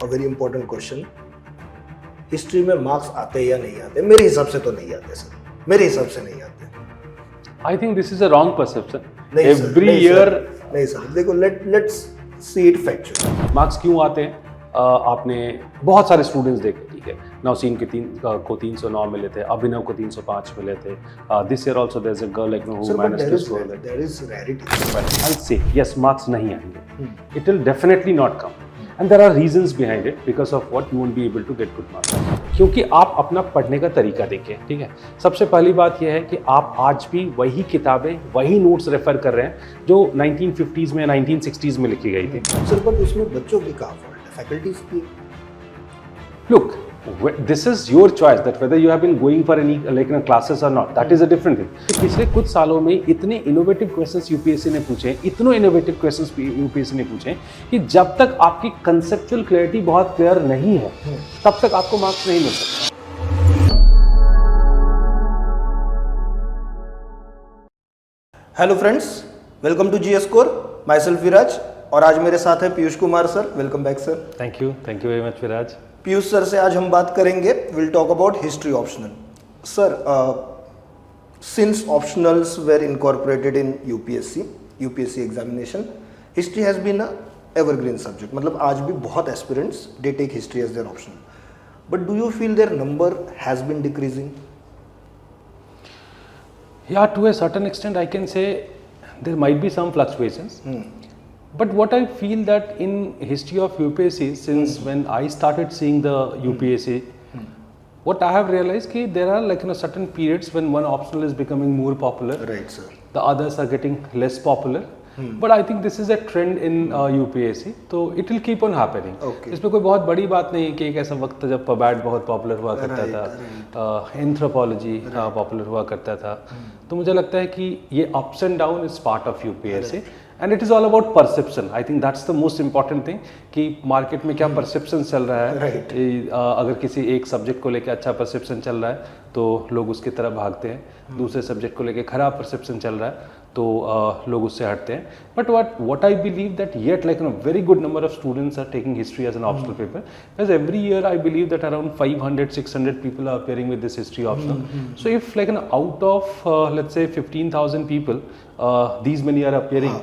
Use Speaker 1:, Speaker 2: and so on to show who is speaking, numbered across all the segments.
Speaker 1: A very important question, history में marks आते या नहीं आते? मेरे हिसाब से तो नहीं आते सर, मेरे हिसाब से नहीं आते।
Speaker 2: I think this is a wrong perception.
Speaker 1: नहीं सर,
Speaker 2: Every
Speaker 1: नहीं
Speaker 2: year
Speaker 1: सर, नहीं सर, देखो let's see it factually.
Speaker 2: Marks क्यों आते हैं? आपने बहुत सारे स्टूडेंट्स देखे, ठीक है, नौसीन के को 309 मिले थे, अभिनव को 305 मिले थे, this year also there is a girl like no who managed to score that.
Speaker 1: There is rarity.
Speaker 2: I'll say yes, marks नहीं आएंगे, it will definitely not come, and there are reasons behind it because of what you won't be able to get good marks. क्योंकि आप अपना पढ़ने का तरीका देखिए, ठीक है। सबसे पहली बात यह है कि आप आज भी वही किताबें, वही नोट्स रेफर कर रहे हैं जो 1950s में 1960s में लिखी गई थी।
Speaker 1: सर पर उसमें बच्चों की कहाँ फॉल्ट है, फैकल्टीज की?
Speaker 2: Look, this is your choice that whether you have been going for any classes or not. That is a different thing. पिछले कुछ सालों में इतने इनोवेटिव क्वेश्चंस यूपीएससी ने पूछे, इतने इनोवेटिव क्वेश्चंस यूपीएससी ने पूछे कि जब तक आपकी कंसेप्चुअल क्लैरिटी बहुत क्लियर नहीं है, तब तक आपको मार्क्स नहीं मिल सकते।
Speaker 1: Hello friends, welcome to GS core. Myself Viraj, और आज मेरे साथ है Piyush Kumar sir. Welcome back sir.
Speaker 2: Thank you very much Viraj.
Speaker 1: Piyush sir से आज हम बात करेंगे, will talk about history optional. Sir, since optionals were incorporated in UPSC examination, history has been a evergreen subject. मतलब आज भी बहुत aspirants they take history as their optional, but do you feel there number has been decreasing?
Speaker 2: Yeah, to a certain extent, I can say there might be some fluctuations. But what I feel that in history of UPSC, since when I started seeing the UPSC, what I have realized कि there are certain periods when one optional is becoming more popular.
Speaker 1: Right, sir.
Speaker 2: The others are getting less popular. But I think this is a trend in UPSC, तो it will keep on happening.
Speaker 1: Okay.
Speaker 2: इसमें कोई बहुत बड़ी बात नहीं है कि एक ऐसा वक्त था जब पबैट बहुत पॉपुलर हुआ करता था, एंथ्रोपोलॉजी पॉपुलर हुआ करता था। तो मुझे लगता है कि ये ups and down is part of UPSC, and it is all about perception. I think that's the most important thing कि मार्केट में क्या परसेप्शन चल रहा है। अगर किसी एक सब्जेक्ट को लेकर अच्छा परसेप्शन चल रहा है तो लोग उसकी तरफ भागते हैं, दूसरे सब्जेक्ट को लेकर खराब परसेप्शन चल रहा है तो लोग उससे हटते हैं। But what I believe that yet very good number of students are taking history as an optional paper, because every year I believe that around 500-600 people are appearing with this history optional. So if out of let's say 15,000 people, these many are appearing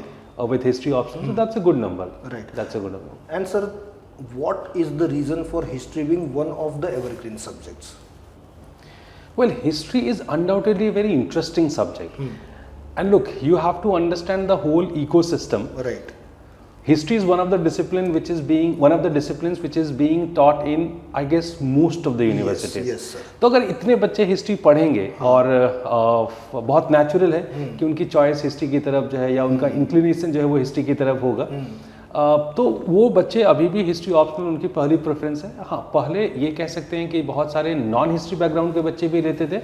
Speaker 2: with history optional, so that's a good number.
Speaker 1: Right.
Speaker 2: That's a good number.
Speaker 1: And sir, what is the reason for history being one of the evergreen subjects?
Speaker 2: Well, history is undoubtedly a very interesting subject. And look, you have to understand the whole ecosystem.
Speaker 1: Right.
Speaker 2: History is one of the disciplines which is being taught in, I guess, most of the universities.
Speaker 1: Yes, sir.
Speaker 2: तो अगर इतने बच्चे history पढ़ेंगे और बहुत natural है कि उनकी चॉइस हिस्ट्री की तरफ जो है या उनका इंक्लिनेशन जो है वो हिस्ट्री की तरफ होगा, तो वो बच्चे अभी भी हिस्ट्री ऑप्शनल उनकी पहली प्रेफरेंस है। हाँ, पहले ये कह सकते हैं कि बहुत सारे नॉन हिस्ट्री बैकग्राउंड के बच्चे भी रहते थे,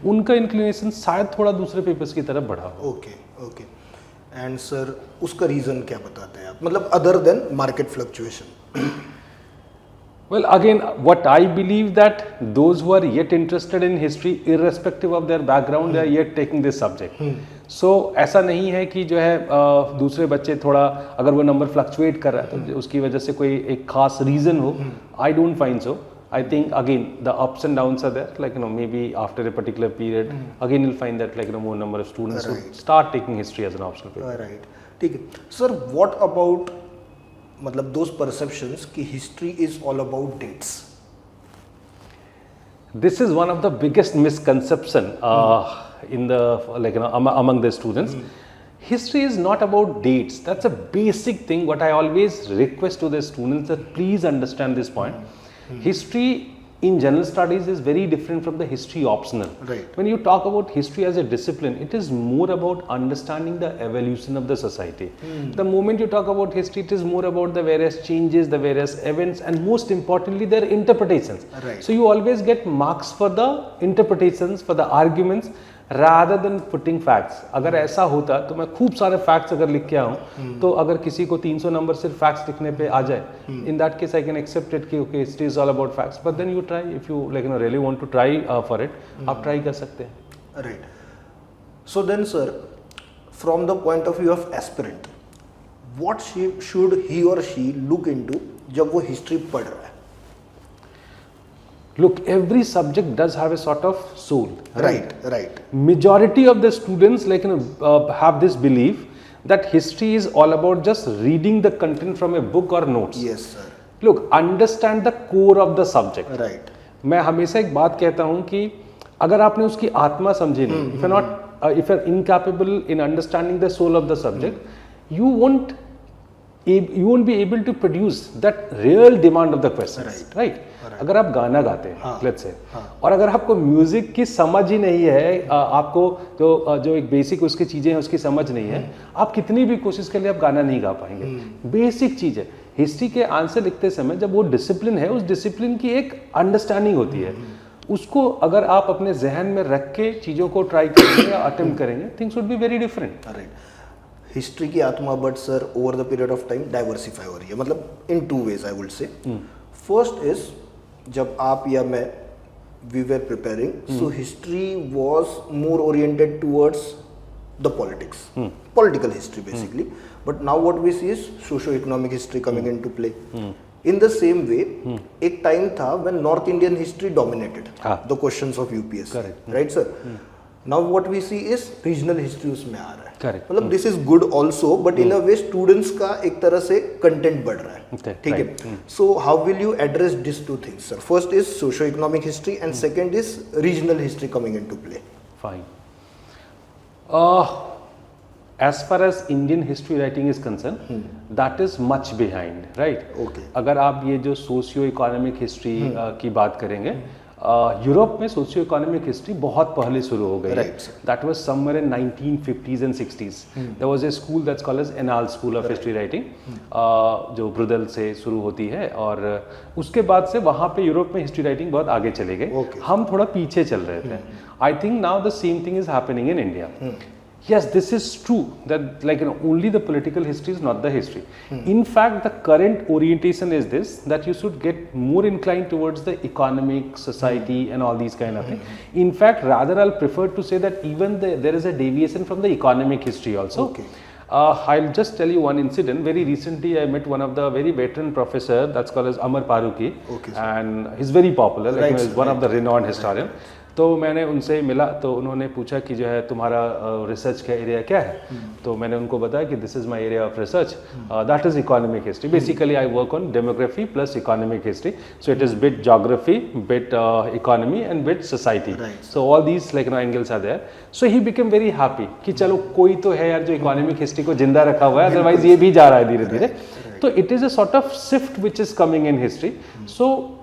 Speaker 2: उनका इंक्लिनेशन शायद थोड़ा दूसरे पेपर्स की तरफ बढ़ा हो।
Speaker 1: ओके। एंड सर, उसका रीजन क्या बताते हैं आप, मतलब other than market fluctuation?
Speaker 2: Well, again, what I believe that those who are yet interested in history, irrespective of their background, they are yet taking this subject. So ऐसा नहीं है कि जो है दूसरे बच्चे थोड़ा अगर वो नंबर फ्लक्चुएट कर रहा है तो उसकी वजह से कोई एक खास रीज़न हो। I don't find so. I think again the ups and downs are there. Maybe after a particular period, again you'll find that more number of students who start taking history as an optional paper.
Speaker 1: Right. ठीक है sir, what about मतलब those perceptions कि history is all about dates?
Speaker 2: This is one of the biggest misconception in the among the students. History is not about dates. That's a basic thing. What I always request to the students that please understand this point. History in general studies is very different from the history optional.
Speaker 1: Right.
Speaker 2: When you talk about history as a discipline, it is more about understanding the evolution of the society. The moment you talk about history, it is more about the various changes, the various events, and most importantly, their interpretations.
Speaker 1: Right.
Speaker 2: So you always get marks for the interpretations, for the arguments, rather than putting facts. अगर ऐसा होता तो मैं खूब सारे facts अगर लिख के आऊँ तो अगर किसी को 300 नंबर सिर्फ facts लिखने पे आ जाए, in that case I can accept it कि okay, history is all about facts. But then you try, if you really want to try for it, आप try कर सकते हैं.
Speaker 1: Right. So then sir, from the point of view of aspirant, what should he or she look into जब वो history पढ़ रहा है?
Speaker 2: Look, every subject does have a sort of soul.
Speaker 1: Right.
Speaker 2: Majority of the students have this belief that history is all about just reading the content from a book or notes.
Speaker 1: Yes, sir.
Speaker 2: Look, understand the core of the subject.
Speaker 1: Right.
Speaker 2: मैं हमेशा एक बात कहता हूँ कि अगर आपने उसकी आत्मा समझी नहीं, if you're incapable in understanding the soul of the subject, you won't be able to produce that real demand of the questions, right? अगर आप गाना गाते हैं, let's say, और अगर आपको म्यूजिक की समझ ही नहीं है, आपको जो एक बेसिक उसकी चीजें हैं उसकी समझ नहीं है, आप कितनी भी कोशिश कर लिए आप गाना नहीं गा पाएंगे। बेसिक चीज है। हिस्ट्री के आंसर लिखते समय जब वो डिसिप्लिन है, उस डिसिप्लिन की एक अंडरस्टैंडिंग होती है, उसको अगर आप अपने जहन में रख के चीज़ों को ट्राई करेंगे या अटेम्प्ट करेंगे, things would be very different.
Speaker 1: Right. History की आत्मा but sir over the period of time diversify हो रही है, मतलब in two ways I would say. First is जब आप या मैं we were preparing, so history was more oriented towards the politics, political history basically. But now what we see is socio-economic history coming into play. In the same way, एक time था when North Indian history dominated the questions of UPSC. Correct. Right, sir? Now what we see is regional history उसमें आ रहा है.
Speaker 2: Correct.
Speaker 1: मतलब this is good also, but in a way students का एक तरह से content बढ़ रहा है. ठीक है. So how will you address these two things, sir? First is socio-economic history and second is regional history coming into play.
Speaker 2: Fine. As far as Indian history writing is concerned, that is much behind, right?
Speaker 1: Okay.
Speaker 2: अगर आप ये जो socio economic history की बात करेंगे, Europe में socio economic history बहुत पहले शुरू हो गई है। That was somewhere in 1950s and 60s। There was a school that's called as Annales school of history writing, जो ब्रुदेल से शुरू होती है, और उसके बाद से वहाँ पे यूरोप में हिस्ट्री राइटिंग बहुत आगे चले गए। हम थोड़ा पीछे चल रहे थे। I think now the same thing is happening in India. Yes, this is true that only the political history is not the history. In fact, the current orientation is this, that you should get more inclined towards the economic, society and all these kind of things. In fact, rather I'll prefer to say that even there is a deviation from the economic history also.
Speaker 1: Okay.
Speaker 2: I'll just tell you one incident. Very recently, I met one of the very veteran professor that's called as Amar Paruki, and he's very popular. He's one of the renowned historian. तो मैंने उनसे मिला, तो उन्होंने पूछा कि जो है तुम्हारा रिसर्च का एरिया क्या है, तो मैंने उनको बताया कि this is my area of research, that is economic history. Basically I work on demography plus economic history, so it is bit geography, bit economy and bit society, so all these angles are there. So he become very happy कि चलो कोई तो है यार जो economic history को जिंदा रखा हुआ है, अदरवाइज ये भी जा रहा है धीरे धीरे। तो it is a sort of shift which is coming in history. So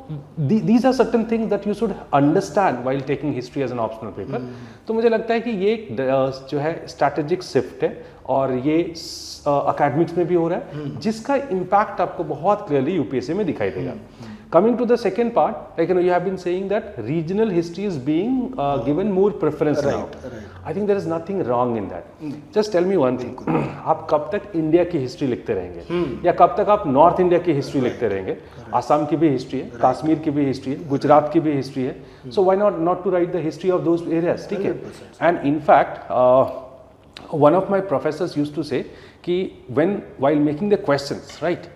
Speaker 2: these are certain things that you should understand while taking history as an optional paper. तो मुझे लगता है कि ये जो है strategic shift है, और ये academics में भी हो रहा है, जिसका impact आपको बहुत clearly UPSC में दिखाई देगा। Coming to the second part, you have been saying that regional history is being given more preference now. I think there is nothing wrong in that. Just tell me one thing. आप कब तक India की history लिखते रहेंगे, या कब तक आप नॉर्थ इंडिया की हिस्ट्री लिखते रहेंगे? आसाम की भी हिस्ट्री है, कश्मीर की भी हिस्ट्री है, गुजरात की भी हिस्ट्री है। So why not to write the history of those areas? ठीक है। And in fact one of my professors used to say कि while making the questions, right?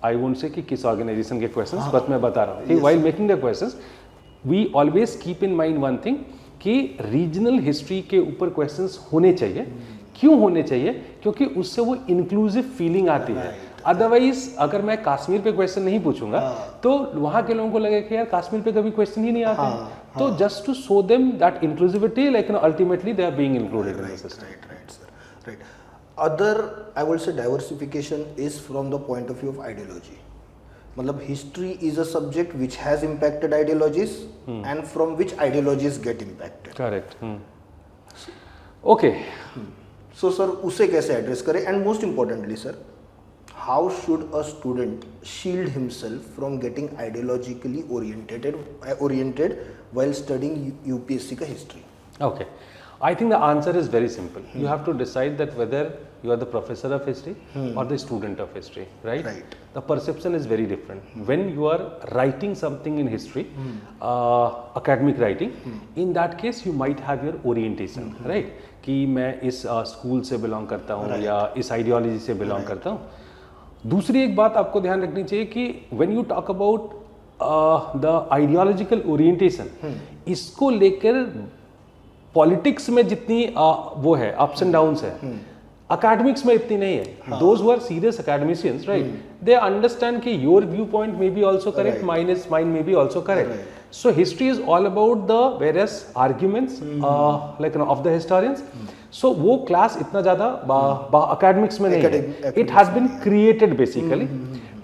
Speaker 2: I won't say कि किस ऑर्गेनाइजेशन के क्वेश्चंस, बस मैं बता रहा हूँ कि while making the questions we always keep in mind one thing, कि रीजनल हिस्ट्री के ऊपर क्वेश्चंस होने चाहिए। क्यों होने चाहिए? क्योंकि उससे वो इंक्लूसिव फीलिंग आती है। अदरवाइज अगर मैं कश्मीर पे क्वेश्चन नहीं पूछूंगा तो वहाँ के लोगों को लगेगा कि यार कश्मीर पे कभी क्वेश्चन ही नहीं आते। तो just to show them that inclusivity, ultimately they are being included in the system.
Speaker 1: Right, sir. Right. Other, I will say, diversification is from the point of view of ideology. मतलब history is a subject which has impacted ideologies and from which ideologies get impacted.
Speaker 2: Correct. Okay.
Speaker 1: So sir, उसे कैसे address करें? And most importantly sir, how should a student shield himself from getting ideologically oriented while studying UPSC का history?
Speaker 2: Okay. I think the answer is very simple. You have to decide that whether you are the professor of history or the student of history, right?
Speaker 1: Right.
Speaker 2: The perception is very different. When you are writing something in history, academic writing, in that case you might have your orientation, right? कि मैं इस school से belong करता हूँ या इस ideology से belong करता हूँ। दूसरी एक बात आपको ध्यान रखनी चाहिए कि when you talk about the ideological orientation, इसको लेकर पॉलिटिक्स में जितनी वो है अप्स एंड डाउन्स है, अकेडमिक्स में इतनी नहीं है. Those who are serious academicians, right, they understand कि your viewpoint may be also correct, mine may be also correct. So history is all about the various arguments like of the historians. So वो class इतना ज़्यादा academics में नहीं है. It has been created basically.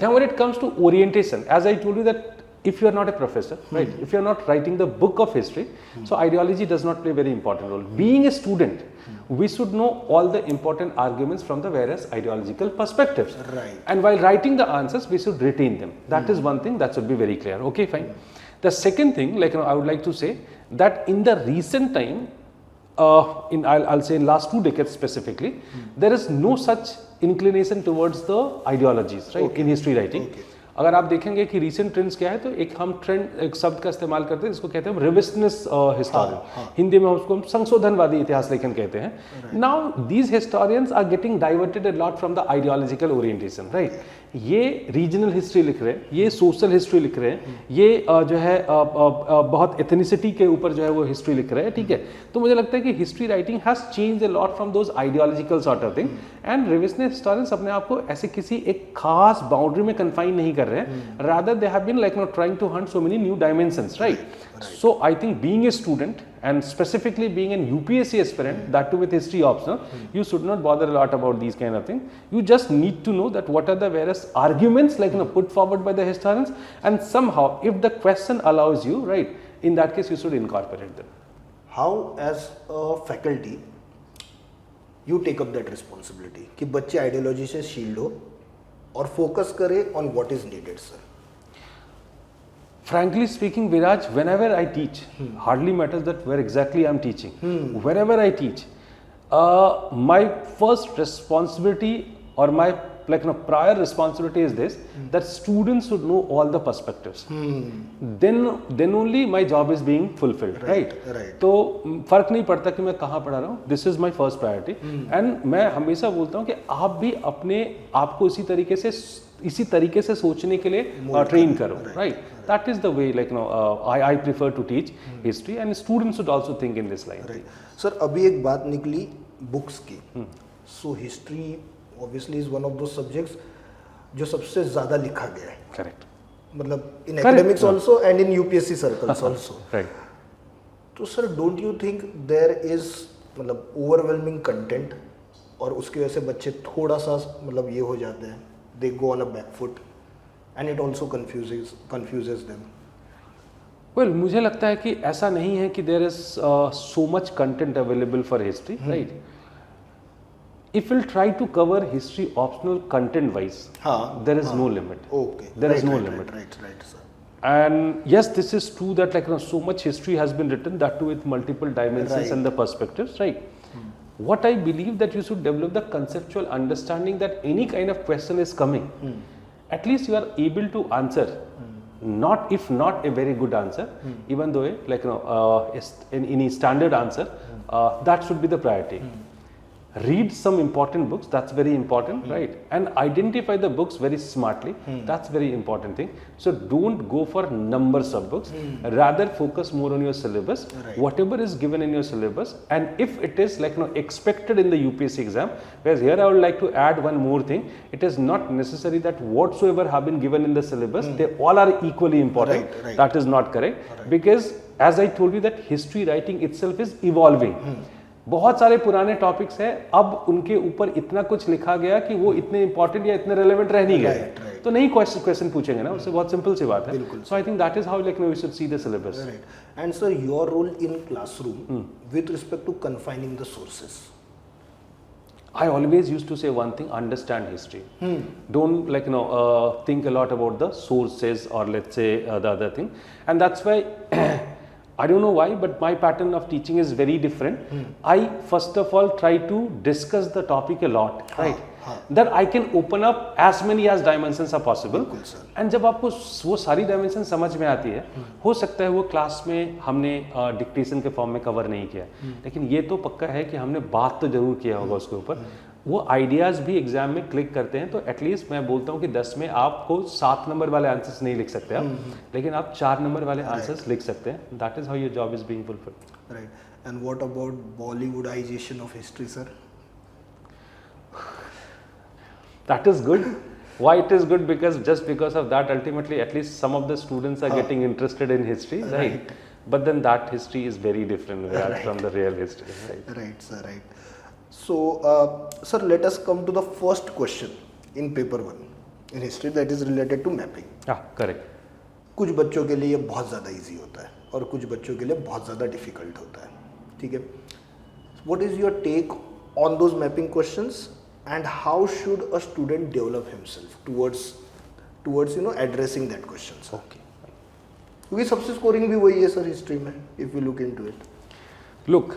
Speaker 2: Now when it comes to orientation, as I told you that if you are not a professor, right, if you are not writing the book of history, so ideology does not play a very important role. Being a student, we should know all the important arguments from the various ideological perspectives.
Speaker 1: Right.
Speaker 2: And while writing the answers, we should retain them. That is one thing that should be very clear. Okay, fine. The second thing, like I would like to say that in the recent time, I'll say in last 2 decades specifically, there is no such inclination towards the ideologies, right, in history writing. अगर आप देखेंगे कि recent trends क्या है, तो एक हम trend एक शब्द का इस्तेमाल करते हैं जिसको कहते हैं रिविजनिस्ट हिस्टोरियन. हिंदी में उसको हम संशोधनवादी इतिहास लेखन कहते हैं. Now these historians are getting diverted a lot from the ideological orientation, right. ये रीजनल हिस्ट्री लिख रहे हैं, ये सोशल हिस्ट्री लिख रहे हैं, ये जो है बहुत एथनिसिटी के ऊपर जो है वो हिस्ट्री लिख रहे हैं, ठीक है. तो मुझे लगता है कि history writing has change a lot from those ideological sort of thing. And revisionist historians अपने आप को ऐसे किसी एक खास बाउंड्री में कन्फाइन नहीं कर रहे हैं. Rather they have been like not trying to hunt so many new dimensions, right. So I think being a student and specifically being an UPSC aspirant, that too with history optional, you should not bother a lot about these kind of things. You just need to know that what are the various arguments like put forward by the historians, and somehow if the question allows you, right, in that case you should incorporate them.
Speaker 1: How as a faculty you take up that responsibility कि बच्चे ideology से shield हो और focus करे on what is needed, sir?
Speaker 2: Frankly speaking, Viraj, whenever I teach, hardly matters that where exactly I'm teaching. Wherever I teach, my first responsibility or my prior responsibility is this, that students should know all the perspectives. Then only my job is being fulfilled, right? तो फर्क नहीं पड़ता कि मैं कहाँ पढ़ा रहा हूँ. This is my first priority. And मैं हमेशा बोलता हूँ कि आप भी अपने आप को इसी तरीके से सोचने के लिए ट्रेन करो, right? That is the way, like I prefer to teach history, and students should also think in this line.
Speaker 1: Right. Sir, अभी एक बात निकली बुक्स की. So history obviously is one of those subjects जो सबसे ज़्यादा लिखा गया है.
Speaker 2: Correct.
Speaker 1: मतलब in academics also and in UPSC circles also.
Speaker 2: Right.
Speaker 1: तो sir, don't you think there is मतलब overwhelming content और उसकी वजह से बच्चे थोड़ा सा मतलब ये हो जाते हैं, they go on a back foot and it also confuses them.
Speaker 2: Well, मुझे लगता है कि ऐसा नहीं है कि there is so much content available for history, right? If we'll try to cover history optional content wise, there is no limit.
Speaker 1: Okay.
Speaker 2: There is no limit.
Speaker 1: Right, sir.
Speaker 2: And yes, this is true that so much history has been written, that too with multiple dimensions and the perspectives, right? What I believe that you should develop the conceptual understanding that any kind of question is coming, at least you are able to answer. Not if not a very good answer, even though any standard answer, that should be the priority. Read some important books, that's very important, right? And identify the books very smartly, that's very important thing. So don't go for numbers of books, rather focus more on your syllabus, whatever is given in your syllabus. And if it is expected in the UPSC exam, whereas here I would like to add one more thing, it is not necessary that whatsoever have been given in the syllabus, they all are equally important. That is not correct, because as I told you that history writing itself is evolving. बहुत सारे पुराने topics हैं, अब उनके ऊपर इतना कुछ लिखा गया कि वो इतने इंपॉर्टेंट या इतने रेलेवेंट रह नहीं गए, तो नहीं क्वेश्चन पूछेंगे ना, उससे बहुत सिंपल सी बात है. So I think that is how we should see the syllabus.
Speaker 1: And sir, your role in classroom with respect to confining the sources.
Speaker 2: I always used to say one thing: understand history. Don't think a lot about the sources or let's say the other thing, and that's why. I don't know why, but my pattern of teaching is very different. I first of all try to discuss the topic a lot, right? That I can open up as many as dimensions are possible. And जब आपको वो सारी dimensions समझ में आती है, हो सकता है वो क्लास में हमने डिक्टेशन के फॉर्म में कवर नहीं किया, लेकिन ये तो पक्का है कि हमने बात तो जरूर किया होगा उसके ऊपर. वो आइडियाज़ भी एग्जाम में क्लिक करते हैं, तो एटलीस्ट मैं बोलता हूँ कि 10 में आपको 7 नंबर वाले आंसर्स नहीं लिख सकते आप, लेकिन आप 4 नंबर वाले आंसर्स लिख सकते हैं. That is how your job is being fulfilled.
Speaker 1: Right. And what about Bollywoodization of history, sir?
Speaker 2: That is good. Why it is good? Because just because of that, ultimately, at least some of the students are getting interested in history, right? But then that history is very different from the real history, right?
Speaker 1: Right, sir, right. So, sir, let us come to the first question in paper 1 in history, that is related to mapping.
Speaker 2: Ah, correct.
Speaker 1: कुछ बच्चों के लिए ये बहुत ज़्यादा easy होता है और कुछ बच्चों के लिए बहुत ज़्यादा डिफिकल्ट होता है, ठीक है. What is your take on those mapping questions and how should a student develop himself towards addressing that question, sir?
Speaker 2: Okay.
Speaker 1: क्योंकि सबसे स्कोरिंग भी वही है सर हिस्ट्री में, if you look into it.
Speaker 2: Look,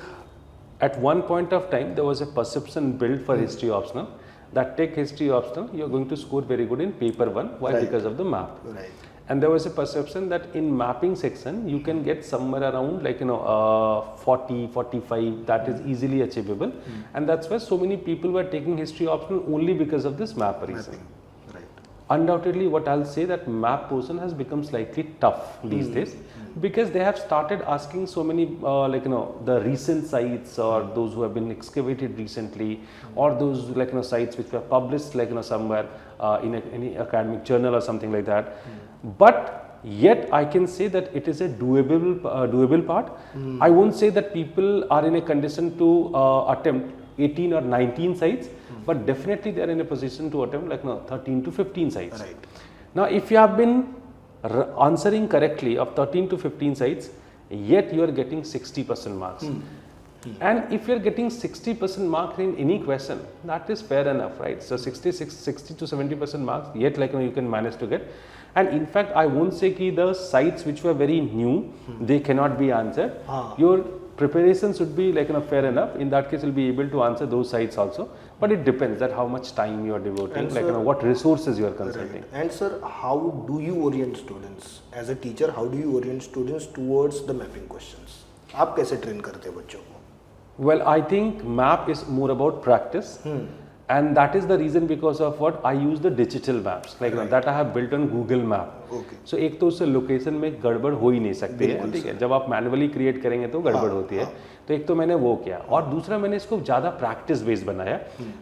Speaker 2: at one point of time, there was a perception built for history optional that take history optional, you're going to score very good in paper 1. Why?
Speaker 1: Right.
Speaker 2: Because of the map.
Speaker 1: Right.
Speaker 2: And there was a perception that in mapping section, you can get somewhere around 40, 45, that is easily achievable. And that's why so many people were taking history optional only because of this map reason.
Speaker 1: Mapping. Right.
Speaker 2: Undoubtedly, what I'll say that map portion has become slightly tough these days because they have started asking so many the recent sites or those who have been excavated recently or those sites which were published somewhere in any academic journal or something like that. But yet I can say that it is a doable part. I won't say that people are in a condition to attempt 18 or 19 sites, but definitely they are in a position to attempt 13 to 15 sites.
Speaker 1: Right.
Speaker 2: Now, if you have been answering correctly of 13 to 15 sites, yet you are getting 60% marks. And if you are getting 60% marks in any question, that is fair enough, right? So 60 to 70% marks, yet you can manage to get. And in fact, I won't say that the sites which were very new, they cannot be answered. Your preparation should be fair enough. In that case, you'll be able to answer those sites also. But it depends that how much time you are devoting, what resources you are consulting.
Speaker 1: Right. And sir, how do you orient students as a teacher? How do you orient students towards the mapping questions? आप कैसे train करते हैं बच्चों को?
Speaker 2: Well, I think map is more about practice. And that is the reason because of what I use the digital maps that I have built on Google Map.
Speaker 1: Okay.
Speaker 2: So एक तो उससे location में गड़बड़ हो ही नहीं सकती है, ठीक है. जब आप मैनुअली क्रिएट करेंगे तो गड़बड़ होती है. तो एक तो मैंने वो किया और दूसरा मैंने इसको ज़्यादा प्रैक्टिस बेस्ड बनाया.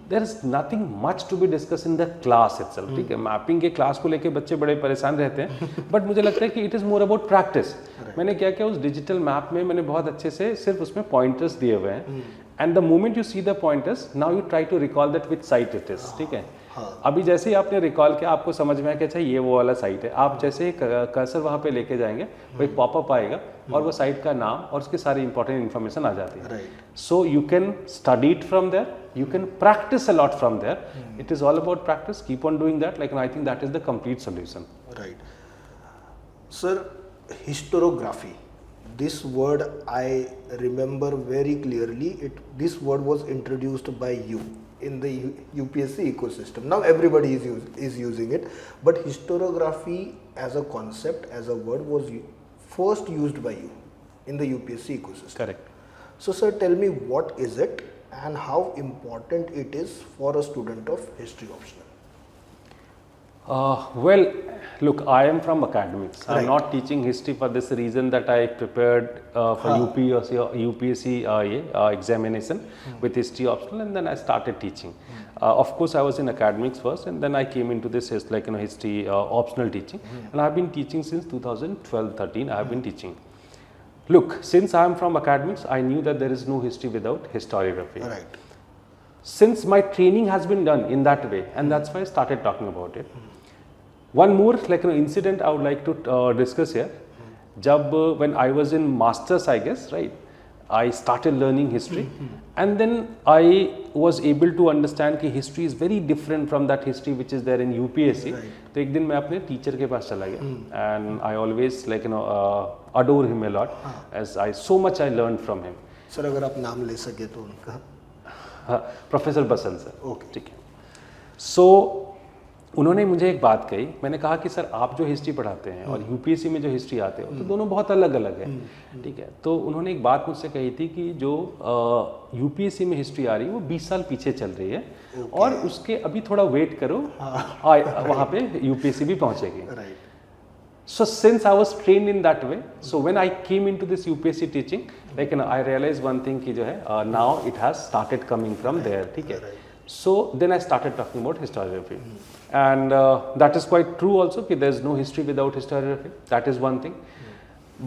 Speaker 2: There is nothing much to be discuss in the class itself, ठीक है. मैपिंग के क्लास को लेके बच्चे बड़े परेशान रहते हैं, बट मुझे लगता है कि it is more about practice. मैंने क्या किया उस डिजिटल मैप में मैंने बहुत अच्छे से सिर्फ उसमें पॉइंटर्स दिए हुए हैं. And the moment you see the pointers, now you try to recall that which site it is, ठीक है. अभी जैसे ही आपने रिकॉल किया आपको समझ में आया कि अच्छा ये वो वाला साइट है. आप जैसे कर्सर वहाँ पे लेके जाएंगे वो एक पॉपअप आएगा और वो साइट का नाम और उसकी सारी इंपॉर्टेंट इन्फॉर्मेशन आ जाती है. So you can study it from there, you can practice a lot from there. It is all about practice. Keep on doing that. I think that is the complete solution.
Speaker 1: Right. Sir, historiography. This word I remember very clearly. This word was introduced by you in the UPSC ecosystem. Now everybody is using it. But historiography as a concept, as a word, was first used by you in the UPSC ecosystem.
Speaker 2: Correct.
Speaker 1: So sir, tell me what is it and how important it is for a student of history optional?
Speaker 2: Well, look, I am from academics.
Speaker 1: Right.
Speaker 2: I'm not teaching history for this reason that I prepared for UPSC examination with history optional, and then I started teaching. Of course, I was in academics first, and then I came into this history optional teaching, and I've been teaching since 2012-13. I have been teaching. Look, since I am from academics, I knew that there is no history without historiography.
Speaker 1: Right.
Speaker 2: Since my training has been done in that way, and that's why I started talking about it. One more incident I would like to discuss here. When I was in masters, I guess, right, I started learning history, and then I was able to understand that history is very different from that history which is there in UPSC.
Speaker 1: Right.
Speaker 2: तो एक दिन मैं अपने teacher के पास चला गया, and I always adore him a lot, as so much I learned from him.
Speaker 1: Sir अगर आप नाम ले सके तो उनका.
Speaker 2: प्रोफेसर बसंत सर.
Speaker 1: Okay.
Speaker 2: ठीक है. So उन्होंने मुझे एक बात कही, मैंने कहा कि सर आप जो हिस्ट्री पढ़ाते हैं और यूपीएससी में जो हिस्ट्री आते हो तो दोनों बहुत अलग अलग है, ठीक है। तो उन्होंने एक बात मुझसे कही थी कि जो यूपीएससी में हिस्ट्री आ रही है वो 20 साल पीछे चल रही है और उसके अभी थोड़ा वेट करो, वहाँ पे यूपीएससी भी पहुँचेगी। So since I was trained in that way, so when I came into this UPSC teaching, like I realized one thing कि जो है now it has started coming from there, ठीक है। So then I started talking about historiography, and that is quite true also कि there is no history without historiography. That is one thing.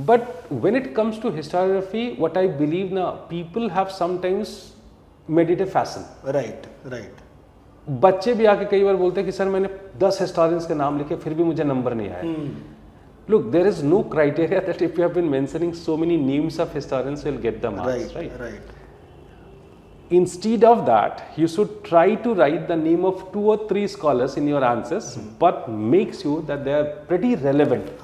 Speaker 2: But when it comes to historiography, what I believe now, people have sometimes made it a fashion.
Speaker 1: Right.
Speaker 2: बच्चे भी आके कई बार बोलते हैं कि sir मैंने 10 historians के नाम लिखे फिर भी मुझे नंबर नहीं आया। Look, there is no criteria that if you have been mentioning so many names of historians, you'll get the marks, right? Instead of that, you should try to write the name of 2 or 3 scholars in your answers, but make sure that they are pretty relevant.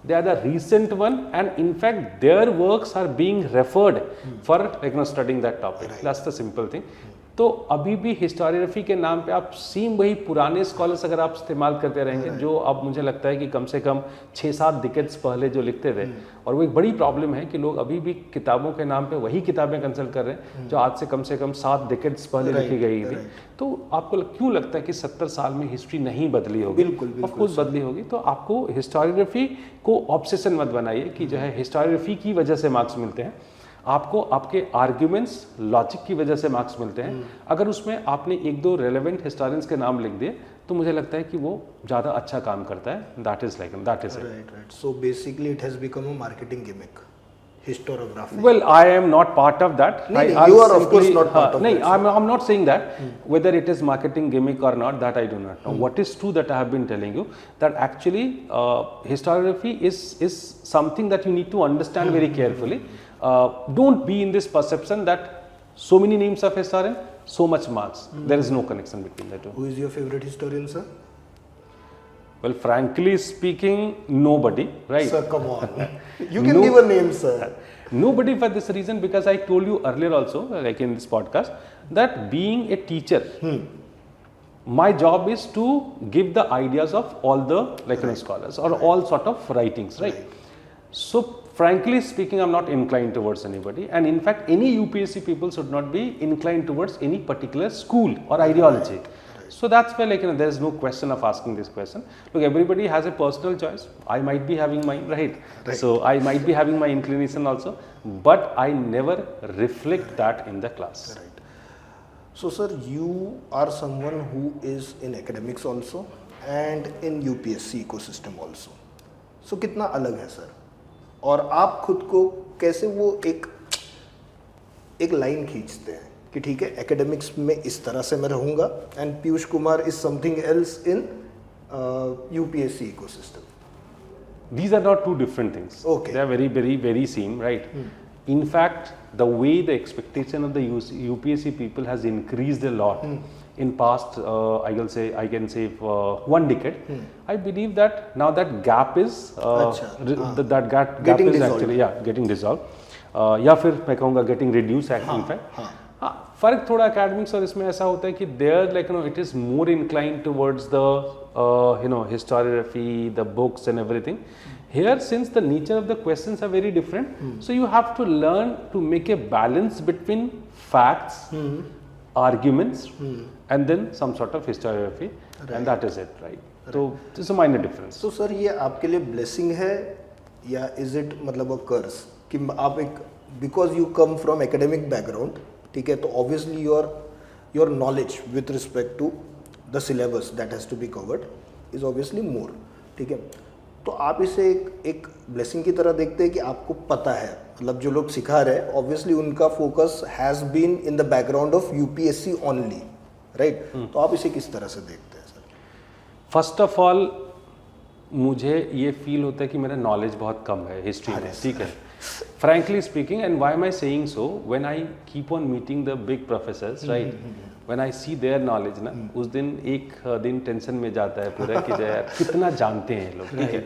Speaker 2: They are the recent one, and in fact, their works are being referred for studying that topic. That's the simple thing. तो अभी भी historiography के नाम पे आप same वही पुराने scholars अगर आप इस्तेमाल करते रहेंगे जो अब मुझे लगता है कि कम से कम 6-7 डिकेड्स पहले जो लिखते थे, और वो एक बड़ी प्रॉब्लम है कि लोग अभी भी किताबों के नाम पे वही किताबें कंसल्ट कर रहे हैं जो आज से कम 7 डिकेड्स पहले लिखी गई थी। तो आपको क्यों लगता है कि 70 साल में हिस्ट्री नहीं बदली होगी?
Speaker 1: बिल्कुल
Speaker 2: ऑफ कोर्स बदली होगी। तो आपको हिस्टोरियोग्राफी को ऑब्सेशन मत बनाइए कि जो है हिस्टोरियोग्राफी की वजह से मार्क्स मिलते हैं। आपको आपके आर्ग्यूमेंट्स, लॉजिक की वजह से मार्क्स मिलते हैं। अगर उसमें आपने 1-2 रेलेवेंट हिस्टोरियंस के नाम लिख दिए तो मुझे लगता है कि वो ज़्यादा अच्छा काम करता है। That is
Speaker 1: right. So basically it has become a marketing gimmick, historiography.
Speaker 2: Well, I am not part of that.
Speaker 1: You are of course not part of that.
Speaker 2: I'm not saying that whether it is marketing gimmick or not, that I do not know. What is true that I have been telling you, that actually historiography is something that you need to understand very carefully. Don't be in this perception that so many names of historian, so much marks. There is no connection between the two.
Speaker 1: Who is your favorite historian, sir?
Speaker 2: Well, frankly speaking, nobody, right?
Speaker 1: Sir, come on. You can give a name, sir.
Speaker 2: Nobody, for this reason, because I told you earlier also, like in this podcast, that being a teacher, my job is to give the ideas of all the scholars or all sort of writings, right? So frankly speaking, I'm not inclined towards anybody, and in fact any UPSC people should not be inclined towards any particular school or ideology. So that's why there is no question of asking this question. Look, everybody has a personal choice. I might be having mine, right? So I might be having my inclination also, but I never reflect that in the class.
Speaker 1: Right. So sir, you are someone who is in academics also and in UPSC ecosystem also. So कितना अलग है sir? और आप खुद को कैसे वो एक लाइन खींचते हैं कि ठीक है एकेडमिक्स में इस तरह से मैं रहूँगा and Piyush Kumar is something else in UPSC ecosystem?
Speaker 2: These are not two different things.
Speaker 1: Okay.
Speaker 2: They are very, very, very same, right? In fact, the way the expectation of the UPSC people has increased a lot in past, I can say 1 decade. I believe that now that gap is that gap
Speaker 1: Getting
Speaker 2: is
Speaker 1: dissolved.
Speaker 2: actually getting dissolved. या फिर मैं कहूँगा getting reduced in fact. फर्क थोड़ा academics और इसमें ऐसा होता है कि there it is more inclined towards the historiography, the books and everything. Here, since the nature of the questions are very different, so you have to learn to make a balance between facts, arguments, and then some sort of historiography, and that is it, right? So this is a minor difference.
Speaker 1: So sir, ये आपके लिए blessing है या is it मतलब a curse कि आप because you come from academic background, ठीक है, तो obviously your knowledge with respect to the syllabus that has to be covered is obviously more, ठीक है, तो आप इसे एक ब्लेसिंग की तरह देखते हैं कि आपको पता है, मतलब जो लोग सिखा रहे हैं ऑब्वियसली उनका focus has been in the background of UPSC only, right? तो आप इसे किस तरह से देखते हैं सर?
Speaker 2: फर्स्ट ऑफ ऑल मुझे ये फील होता है कि मेरा नॉलेज बहुत कम है हिस्ट्री में, ठीक है, frankly speaking. And why am I saying so? When I keep on meeting the big professors, right? When I see their knowledge ना, उस दिन एक दिन टेंशन में जाता है पूरा कि यार कितना जानते हैं लोग, ठीक है?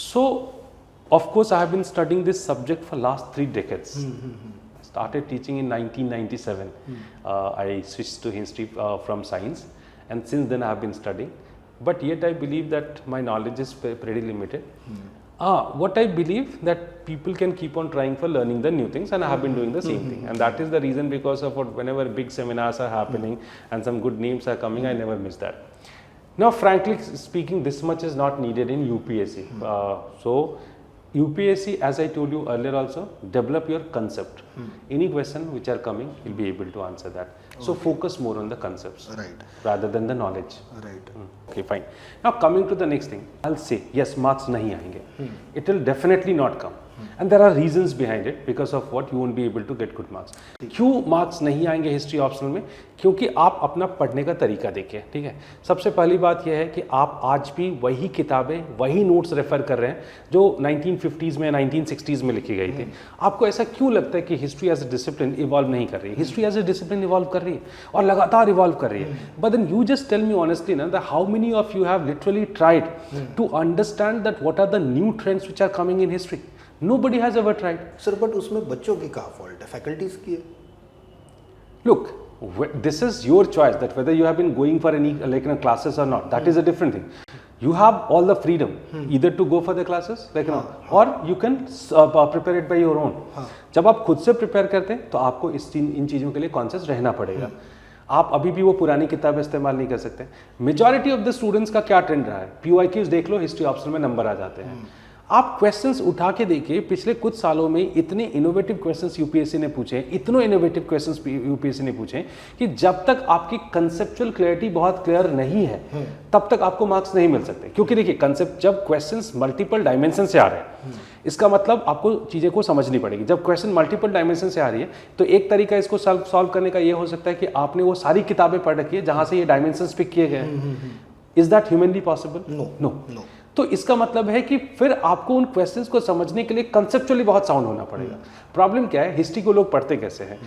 Speaker 2: So of course I have been studying this subject for last 3 decades. I started teaching in 1997. I switched to history from science, and since then I have been studying. but yet I believe that my knowledge is pretty limited. What I believe that people can keep on trying for learning the new things, and I have been doing the same thing, and that is the reason because of what, whenever big seminars are happening and some good names are coming, I never miss that. Now, frankly speaking, this much is not needed in UPSC. So, UPSC, as I told you earlier also, develop your concept. Any question which are coming, you'll be able to answer that. So, focus more on the concepts rather than the knowledge. Okay, fine. Now, coming to the next thing, I'll say, yes, marks nahi aayenge. It will definitely not come. And there are reasons behind it, because of what you won't be able to get good marks. क्यों marks नहीं आएंगे history optional में? क्योंकि आप अपना पढ़ने का तरीका देखिए, ठीक है। सबसे पहली बात यह है कि आप आज भी वही किताबें, वही नोट्स रेफर कर रहे हैं जो 1950s में 1960s में लिखी गई थी। आपको ऐसा क्यों लगता है कि history as a discipline evolve नहीं कर रही है? History as a discipline evolve कर रही है और लगातार इवॉल्व कर रही है। But then you just tell me honestly ना, that how many of you have literally tried to understand that what are the new trends which are coming in history? Nobody has ever tried.
Speaker 1: Sir, but उसमें बच्चों की कहाँ fault है? Faculties की है?
Speaker 2: Look, this is your choice that whether you have been going for any classes or not. That is a different thing. You have all the freedom either to go for the classes or you can prepare it by your own. जब आप खुद से prepare करते हैं तो आपको इन चीज़ों के लिए conscious रहना पड़ेगा। आप अभी भी वो पुरानी किताबें इस्तेमाल नहीं कर सकते। मेजॉरिटी ऑफ द स्टूडेंट्स का क्या ट्रेंड रहा है? PYQs देख लो, हिस्ट्री ऑप्शन में नंबर आ जाते हैं। आप क्वेश्चंस उठा के देखिए, पिछले कुछ सालों में इतने इनोवेटिव क्वेश्चंस यूपीएससी ने पूछे, इतने इनोवेटिव क्वेश्चंस यूपीएससी ने पूछे कि जब तक आपकी कंसेप्चुअल क्लैरिटी बहुत क्लियर नहीं है तब तक आपको मार्क्स नहीं मिल सकते। क्योंकि देखिए, कंसेप्ट जब क्वेश्चंस मल्टीपल डायमेंशन से आ रहे हैं, इसका मतलब आपको चीज़ें को समझनी पड़ेगी। जब क्वेश्चन मल्टीपल डायमेंशन से आ रही है तो एक तरीका इसको सॉल्व करने का ये हो सकता है कि आपने वो सारी किताबें पढ़ रखी है जहाँ से ये डायमेंशंस पिक किए गए हैं। Is that humanly possible? No. तो इसका मतलब है कि फिर आपको उन क्वेश्चंस को समझने के लिए कंसेप्चुअली बहुत साउंड होना पड़ेगा। प्रॉब्लम क्या है, हिस्ट्री को लोग पढ़ते कैसे हैं?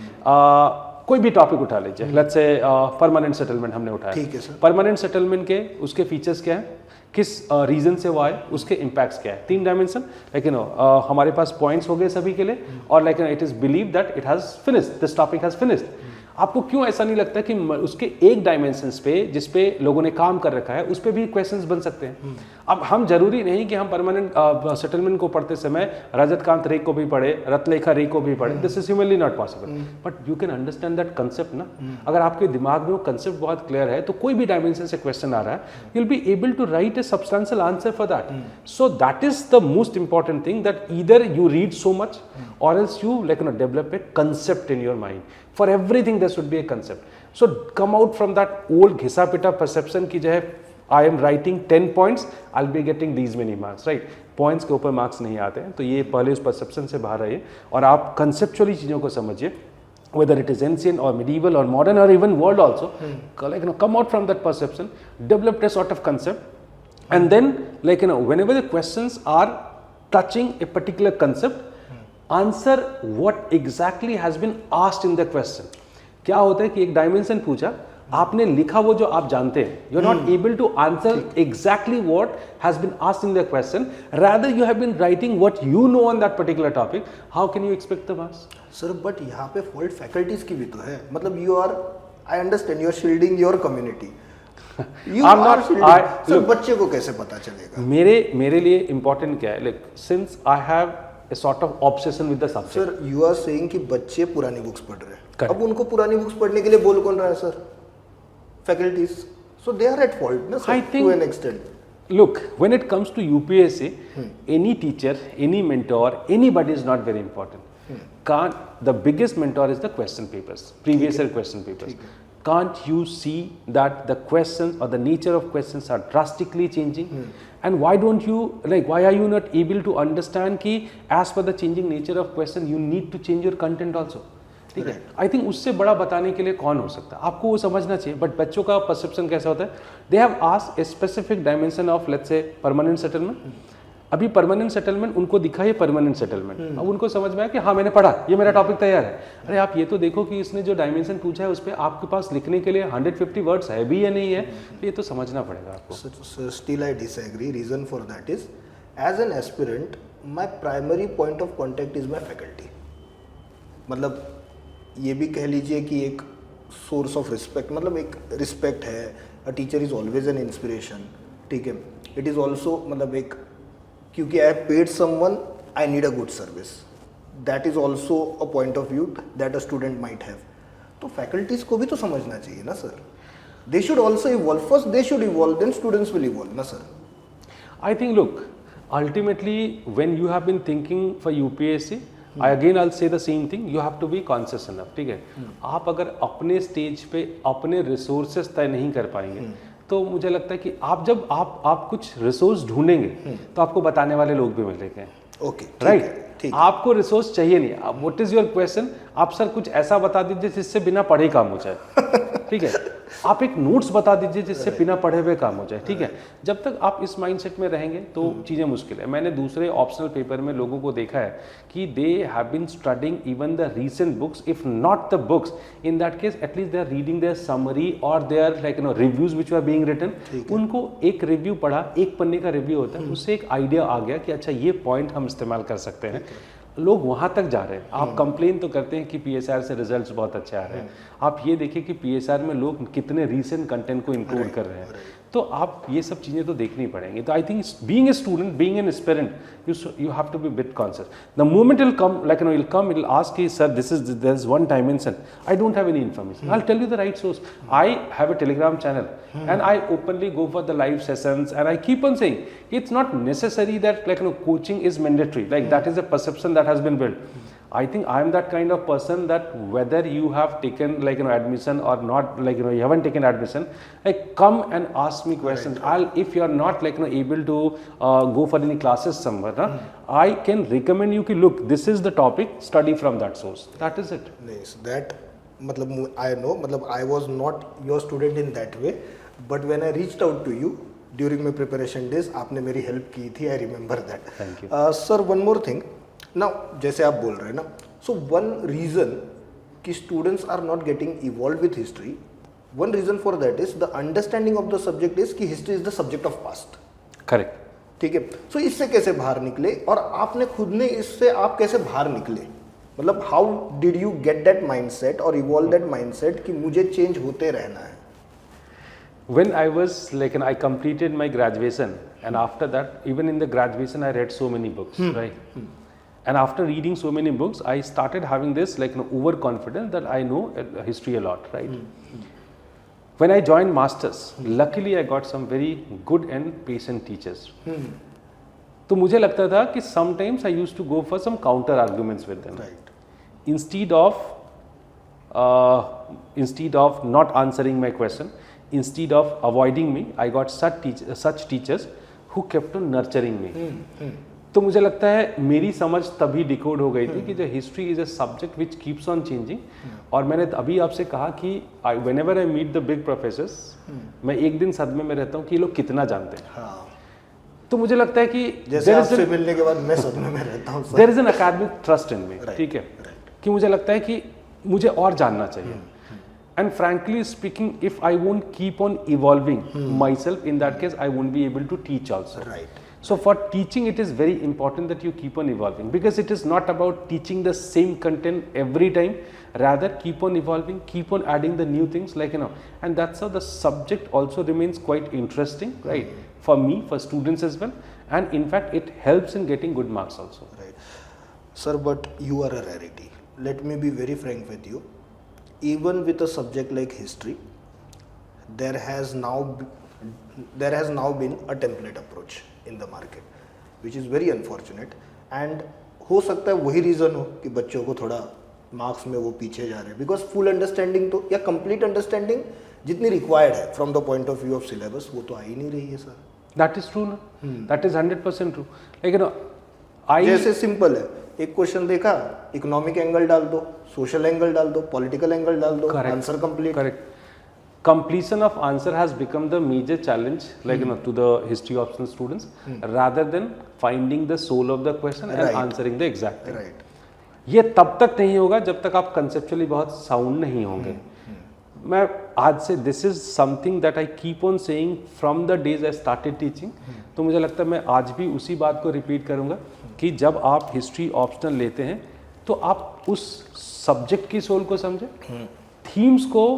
Speaker 2: कोई भी टॉपिक उठा लीजिए, लेट्स से परमानेंट सेटलमेंट हमने उठाया, ठीक है सर। परमानेंट सेटलमेंट के उसके फीचर्स क्या है, किस रीजन से वो आए, उसके इम्पैक्ट्स क्या है, 3 डायमेंशन। लेकिन हमारे पास पॉइंट्स हो गए सभी के लिए, और लेकिन it is believe that it has finished, this topic has finished. आपको क्यों ऐसा नहीं लगता कि उसके एक डायमेंशंस पे जिस पे लोगों ने काम कर रखा है उस पे भी क्वेश्चंस बन सकते हैं? अब हम जरूरी नहीं कि हम परमानेंट सेटलमेंट को पढ़ते समय रजतकांत रे को भी पढ़े, रत्लेखा रे को भी पढ़े। This is humanly not possible, but you can understand that concept ना। अगर आपके दिमाग में वो कंसेप्ट बहुत क्लियर है तो कोई भी डायमेंशन से क्वेश्चन आ रहा है, you will be able to write a substantial answer for that. So that is the most important thing, that either you read so much or else you develop a concept in your mind. For everything there should be a concept. So come out from that old घिसा पिटा perception कि जो है I am writing 10 points, I'll be getting these many marks, right? Points के ऊपर marks नहीं आते हैं, तो ये पहले उस perception से बाहर आइए और आप conceptually चीज़ों को समझिए, whether it is ancient or medieval or modern or even world also. Come out from that perception, develop a sort of concept, and then whenever the questions are touching a particular concept, answer what exactly has been asked in the question. क्या होता है कि एक dimension पूछा, आपने लिखा वो जो आप जानते हैं, you are not able to answer exactly what has been asked in the question, rather you have been writing what you know on that particular topic. How can you expect the marks?
Speaker 1: Sir, but यहाँ पे fault faculties की भी तो है। मतलब you are, I understand, you are shielding your community, sir बच्चे को कैसे पता चलेगा?
Speaker 2: मेरे लिए इंपॉर्टेंट क्या है, like since I have a sort of obsession with the subject.
Speaker 1: Sir, you are saying कि बच्चे पुरानी बुक्स पढ़ रहे हैं। अब उनको पुरानी बुक्स पढ़ने के लिए बोल कौन रहा है sir? Faculties. So they are at fault, ना sir, to an extent.
Speaker 2: Look, when it comes to UPSC, any teacher, any mentor, anybody is not very important. The biggest mentor is the question papers, previous year question papers. Can't you see that the questions or the nature of questions are drastically changing? And why don't you, why are you not able to understand कि as per the changing nature of question, you need to change your content also? ठीक है, I think उससे बड़ा बताने के लिए कौन हो सकता है? आपको वो समझना चाहिए। बट बच्चों का परसेप्शन कैसा होता है? They have asked a specific dimension of let's say permanent settlement. अभी परमानेंट सेटलमेंट उनको दिखा ये परमानेंट सेटलमेंट, अब उनको समझ में आया कि हाँ मैंने पढ़ा, ये मेरा टॉपिक तैयार है। अरे आप ये तो देखो कि इसने जो डायमेंशन पूछा है उस पर आपके पास लिखने के लिए 150 वर्ड्स है भी या नहीं है, तो ये तो समझना पड़ेगा आपको।
Speaker 1: Still I disagree. Reason for that is, as an aspirant my primary point of contact is my faculty. मतलब ये भी कह लीजिए कि एक सोर्स ऑफ रिस्पेक्ट, मतलब एक रिस्पेक्ट है, a teacher is always an inspiration, ठीक है. इट इज़ ऑल्सो मतलब एक, क्योंकि I have paid someone, I need a good service. That is also a point of view that a student might have. तो faculties को भी तो समझना चाहिए ना sir. They should also evolve. First they should evolve, then students will evolve ना sir.
Speaker 2: I think, look, ultimately, when you have been thinking for UPSC, I'll say the same thing. You have to be conscious enough. ठीक है. आप अगर अपने stage पे अपने resources तय नहीं कर पाएंगे, तो मुझे लगता है कि जब आप कुछ रिसोर्स ढूंढेंगे, तो आपको बताने वाले लोग भी मिलेंगे.
Speaker 1: Okay,
Speaker 2: right. आपको रिसोर्स चाहिए नहीं. What is your question? आप सर कुछ ऐसा बता दीजिए जिससे बिना पढ़े काम हो जाए. ठीक है. आप एक नोट्स बता दीजिए जिससे बिना पढ़े हुए काम हो जाए. ठीक है. जब तक आप इस माइंडसेट में रहेंगे तो चीज़ें मुश्किल है. मैंने दूसरे ऑप्शनल पेपर में लोगों को देखा है कि they have been studying even the recent books, if not the books, in that case at least they are reading their summary और their like reviews which are being written. उनको एक रिव्यू पढ़ा, एक पन्ने का रिव्यू होता है, उससे एक आइडिया आ गया कि अच्छा ये पॉइंट हम इस्तेमाल कर सकते हैं. लोग वहाँ तक जा रहे हैं. आप कंप्लेन तो करते हैं कि PSR से रिजल्ट्स बहुत अच्छे आ रहे हैं. आप ये देखिए कि PSR में लोग कितने रीसेंट कंटेंट को इंक्लूड कर रहे हैं. तो आप ये सब चीज़ें तो देखनी पड़ेंगी. तो I think being a student, being an aspirant, you have to be a bit conscious. The moment it'll come, it'll ask you, sir, there's one dimension. I don't have any information. I'll tell you the right source. I have a Telegram channel and I openly go for the live sessions, and I keep on saying it's not necessary that coaching is mandatory. That is a perception that has been built. I think I am that kind of person that whether you have taken admission or not, you haven't taken admission, come and ask me questions. If you are not able to go for any classes somewhere, I can recommend you कि look, this is the topic, study from that source. That is it.
Speaker 1: Nice. That I know, I was not your student in that way, but when I reached out to you during my preparation days, आपने मेरी help की थी. I remember that.
Speaker 2: Thank you.
Speaker 1: Sir, one more thing. Now, जैसे आप बोल रहे हैं ना, so one reason कि students are not getting evolved with history, one reason for that is the understanding of the subject is कि history is the subject of past.
Speaker 2: Correct.
Speaker 1: ठीक है. So इससे कैसे बाहर निकले, और आपने खुद ने इससे आप कैसे बाहर निकले? मतलब how did you get that mindset or evolve that mindset कि मुझे change होते रहना है?
Speaker 2: When I was I completed my graduation, and after that, even in the graduation, I read so many books, right? And after reading so many books, I started having this overconfidence that I know history a lot, right? When I joined masters, luckily I got some very good and patient teachers. तो मुझे लगता था कि sometimes I used to go for some counter arguments with them.
Speaker 1: Right.
Speaker 2: Instead of not answering my question, instead of avoiding me, I got such teachers who kept on nurturing me. तो मुझे लगता है मेरी समझ तभी decode हो गई थी कि जो history is a subject which keeps on changing. और मैंने अभी आपसे कहा कि whenever I meet the big professors, मैं एक दिन सदमे में रहता हूँ कि ये लोग कितना जानते हैं. तो मुझे लगता है कि
Speaker 1: जैसे आपसे मिलने के बाद मैं सदमे में रहता हूँ.
Speaker 2: There is an academic trust in me. ठीक है. कि मुझे लगता है कि मुझे और जानना चाहिए. And frankly speaking, if I won't keep on evolving myself, in that case I won't be able to teach also.
Speaker 1: Right.
Speaker 2: So for teaching, it is very important that you keep on evolving, because it is not about teaching the same content every time. Rather, keep on evolving, keep on adding the new things, and that's how the subject also remains quite interesting, right? For me, for students as well, and in fact, it helps in getting good marks also.
Speaker 1: Right, sir. But you are a rarity. Let me be very frank with you. Even with a subject like history, there has now been a template approach in the market, which is very unfortunate. And हो सकता है वही reason हो कि बच्चों को थोड़ा marks में वो पीछे जा रहे हैं, बिकॉज फुल अंडरस्टैंडिंग तो या कंप्लीट अंडरस्टैंडिंग जितनी रिक्वायर्ड है from the point of view of syllabus, वो तो आ ही नहीं रही है सर.
Speaker 2: दैट इज ट्रू ना. That is 100% true. लेकिन
Speaker 1: जैसे सिंपल है, एक क्वेश्चन देखा, इकोनॉमिक एंगल डाल दो, सोशल एंगल डाल दो, पॉलिटिकल एंगल डाल दो, answer complete.
Speaker 2: Correct. Completion of answer has become the major challenge, to the history optional students, rather than finding the soul of the question and answering the exact thing.
Speaker 1: Right.
Speaker 2: ये तब तक नहीं होगा जब तक आप conceptually बहुत sound नहीं होंगे. मैं आज से this is something that I keep on saying from the days I started teaching. तो मुझे लगता है मैं आज भी उसी बात को repeat करूँगा कि जब आप history optional लेते हैं तो आप उस subject की soul को समझें, themes को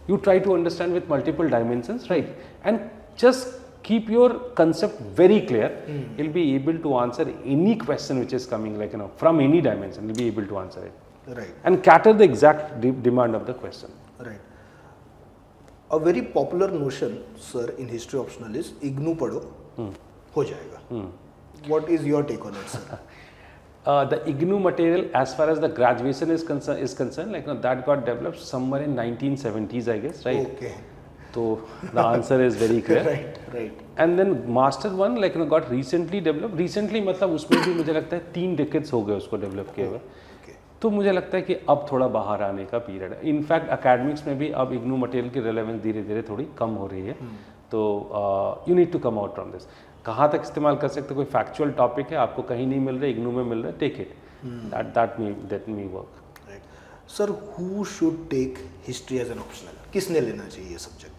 Speaker 2: you try to understand with multiple dimensions, right? And just keep your concept very clear. You'll be able to answer any question which is coming, like, you know, from any dimension. You'll be able to answer it.
Speaker 1: Right.
Speaker 2: And cater the exact demand of the question.
Speaker 1: Right. A very popular notion, sir, in history optional is IGNOU पढ़ो हो जाएगा. What is your take on it, sir?
Speaker 2: The IGNOU material, as far as the graduation is concerned, like, you know, that got developed somewhere in 1970s, I guess, right?
Speaker 1: Okay.
Speaker 2: So the answer is very clear.
Speaker 1: Right.
Speaker 2: And then master one, like, you know, got recently developed. Recently मतलब उसमें भी मुझे लगता है 3 decades हो गए उसको develop किए हुए. तो मुझे लगता है कि अब थोड़ा बाहर आने का पीरियड है. इनफैक्ट अकेडमिक्स में भी अब इग्नू मटेरियल की रिलेवेंस धीरे धीरे थोड़ी कम हो रही है. तो you need to come out from this. कहाँ तक इस्तेमाल कर सकते, कोई फैक्चुअल टॉपिक है आपको कहीं नहीं मिल रहा है, इग्नू में मिल रहा है, take it. That me work.
Speaker 1: Sir, who should take history as an optional? किसने लेना चाहिए ये subject?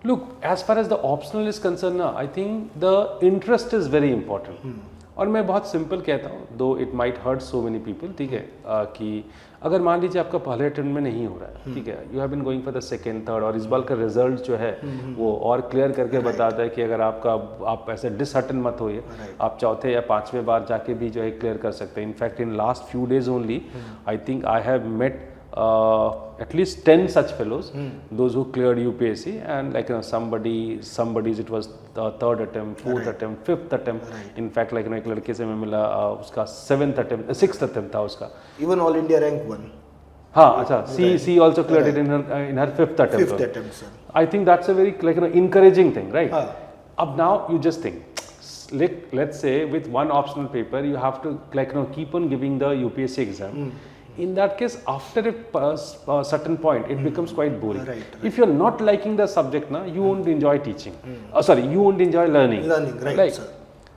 Speaker 2: Look, as far as the optional is concerned, I think the interest is very important. और मैं बहुत सिंपल कहता हूँ, though it might hurt so many people, ठीक है, कि अगर मान लीजिए आपका पहले अटेम्प्ट में नहीं हो रहा है, ठीक है, you have been going for the second, third, और इस बार का रिजल्ट जो है वो और क्लियर करके बताता है कि अगर आप ऐसे डिसहर्टन मत होइए, आप चौथे या 5वें बार जाके भी जो है क्लियर कर सकते हैं. In fact in last few days only I think I have met at least 10 such fellows, those who cleared UPSC, and like, you know, somebody's it was the 3rd attempt, 4th attempt, 5th attempt. In fact, like, you know, एक लड़के से मैं मिला, उसका 7th attempt, 6th attempt था उसका.
Speaker 1: Even all India rank 1.
Speaker 2: हाँ, अच्छा, she also cleared it in her 5th attempt.
Speaker 1: 5th attempt, sir.
Speaker 2: I think that's a very, like, you know, encouraging thing, right? Ab now you just think, let's say with one optional paper you have to, like, you know, keep on giving the UPSC exam. In that case, after a certain point, it becomes quite boring.
Speaker 1: Right.
Speaker 2: If you're not liking the subject, you won't enjoy teaching. You won't enjoy learning.
Speaker 1: Right, sir.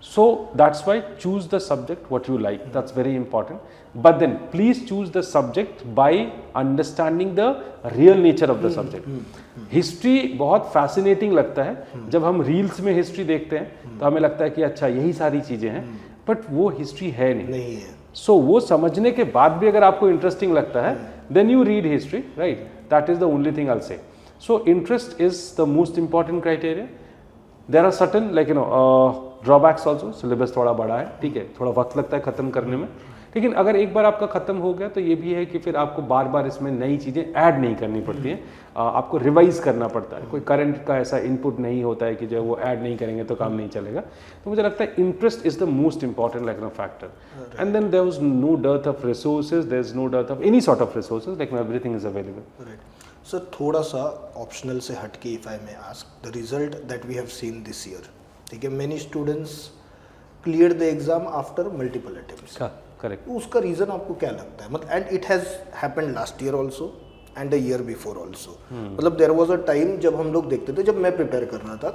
Speaker 2: So that's why choose the subject what you like. That's very important. But then please choose the subject by understanding the real nature of the subject. History बहुत fascinating लगता है. जब हम reels में history देखते हैं तो हमें लगता है कि अच्छा यही सारी चीजें हैं, बट वो हिस्ट्री है नहीं है. सो वो समझने के बाद भी अगर आपको इंटरेस्टिंग लगता है, then you read history, right? That is the only thing I will say. So interest is the most important criteria. There are certain, like, you know, drawbacks also. Syllabus थोड़ा बड़ा है, ठीक है, थोड़ा वक्त लगता है खत्म करने में, लेकिन अगर एक बार आपका खत्म हो गया तो ये भी है कि फिर आपको बार बार इसमें नई चीज़ें ऐड नहीं करनी पड़ती हैं. आपको रिवाइज करना पड़ता है. कोई करंट का ऐसा इनपुट नहीं होता है कि जो वो ऐड नहीं करेंगे तो काम नहीं चलेगा. तो मुझे लगता है interest is the most important, like, no, factor. And then there was no dearth of resources, there is no dearth of any sort of resources, like, everything is available.
Speaker 1: Sir, थोड़ा सा ऑप्शनल से हटके, if I may ask, the result that we have seen this year, ठीक है, many students clear the exam after multiple attempts.
Speaker 2: Correct.
Speaker 1: उसका reason आपको क्या लगता है? मतलब, and it has happened last year also and the year before also. मतलब there was a time जब हम लोग देखते थे, जब मैं प्रिपेयर कर रहा था,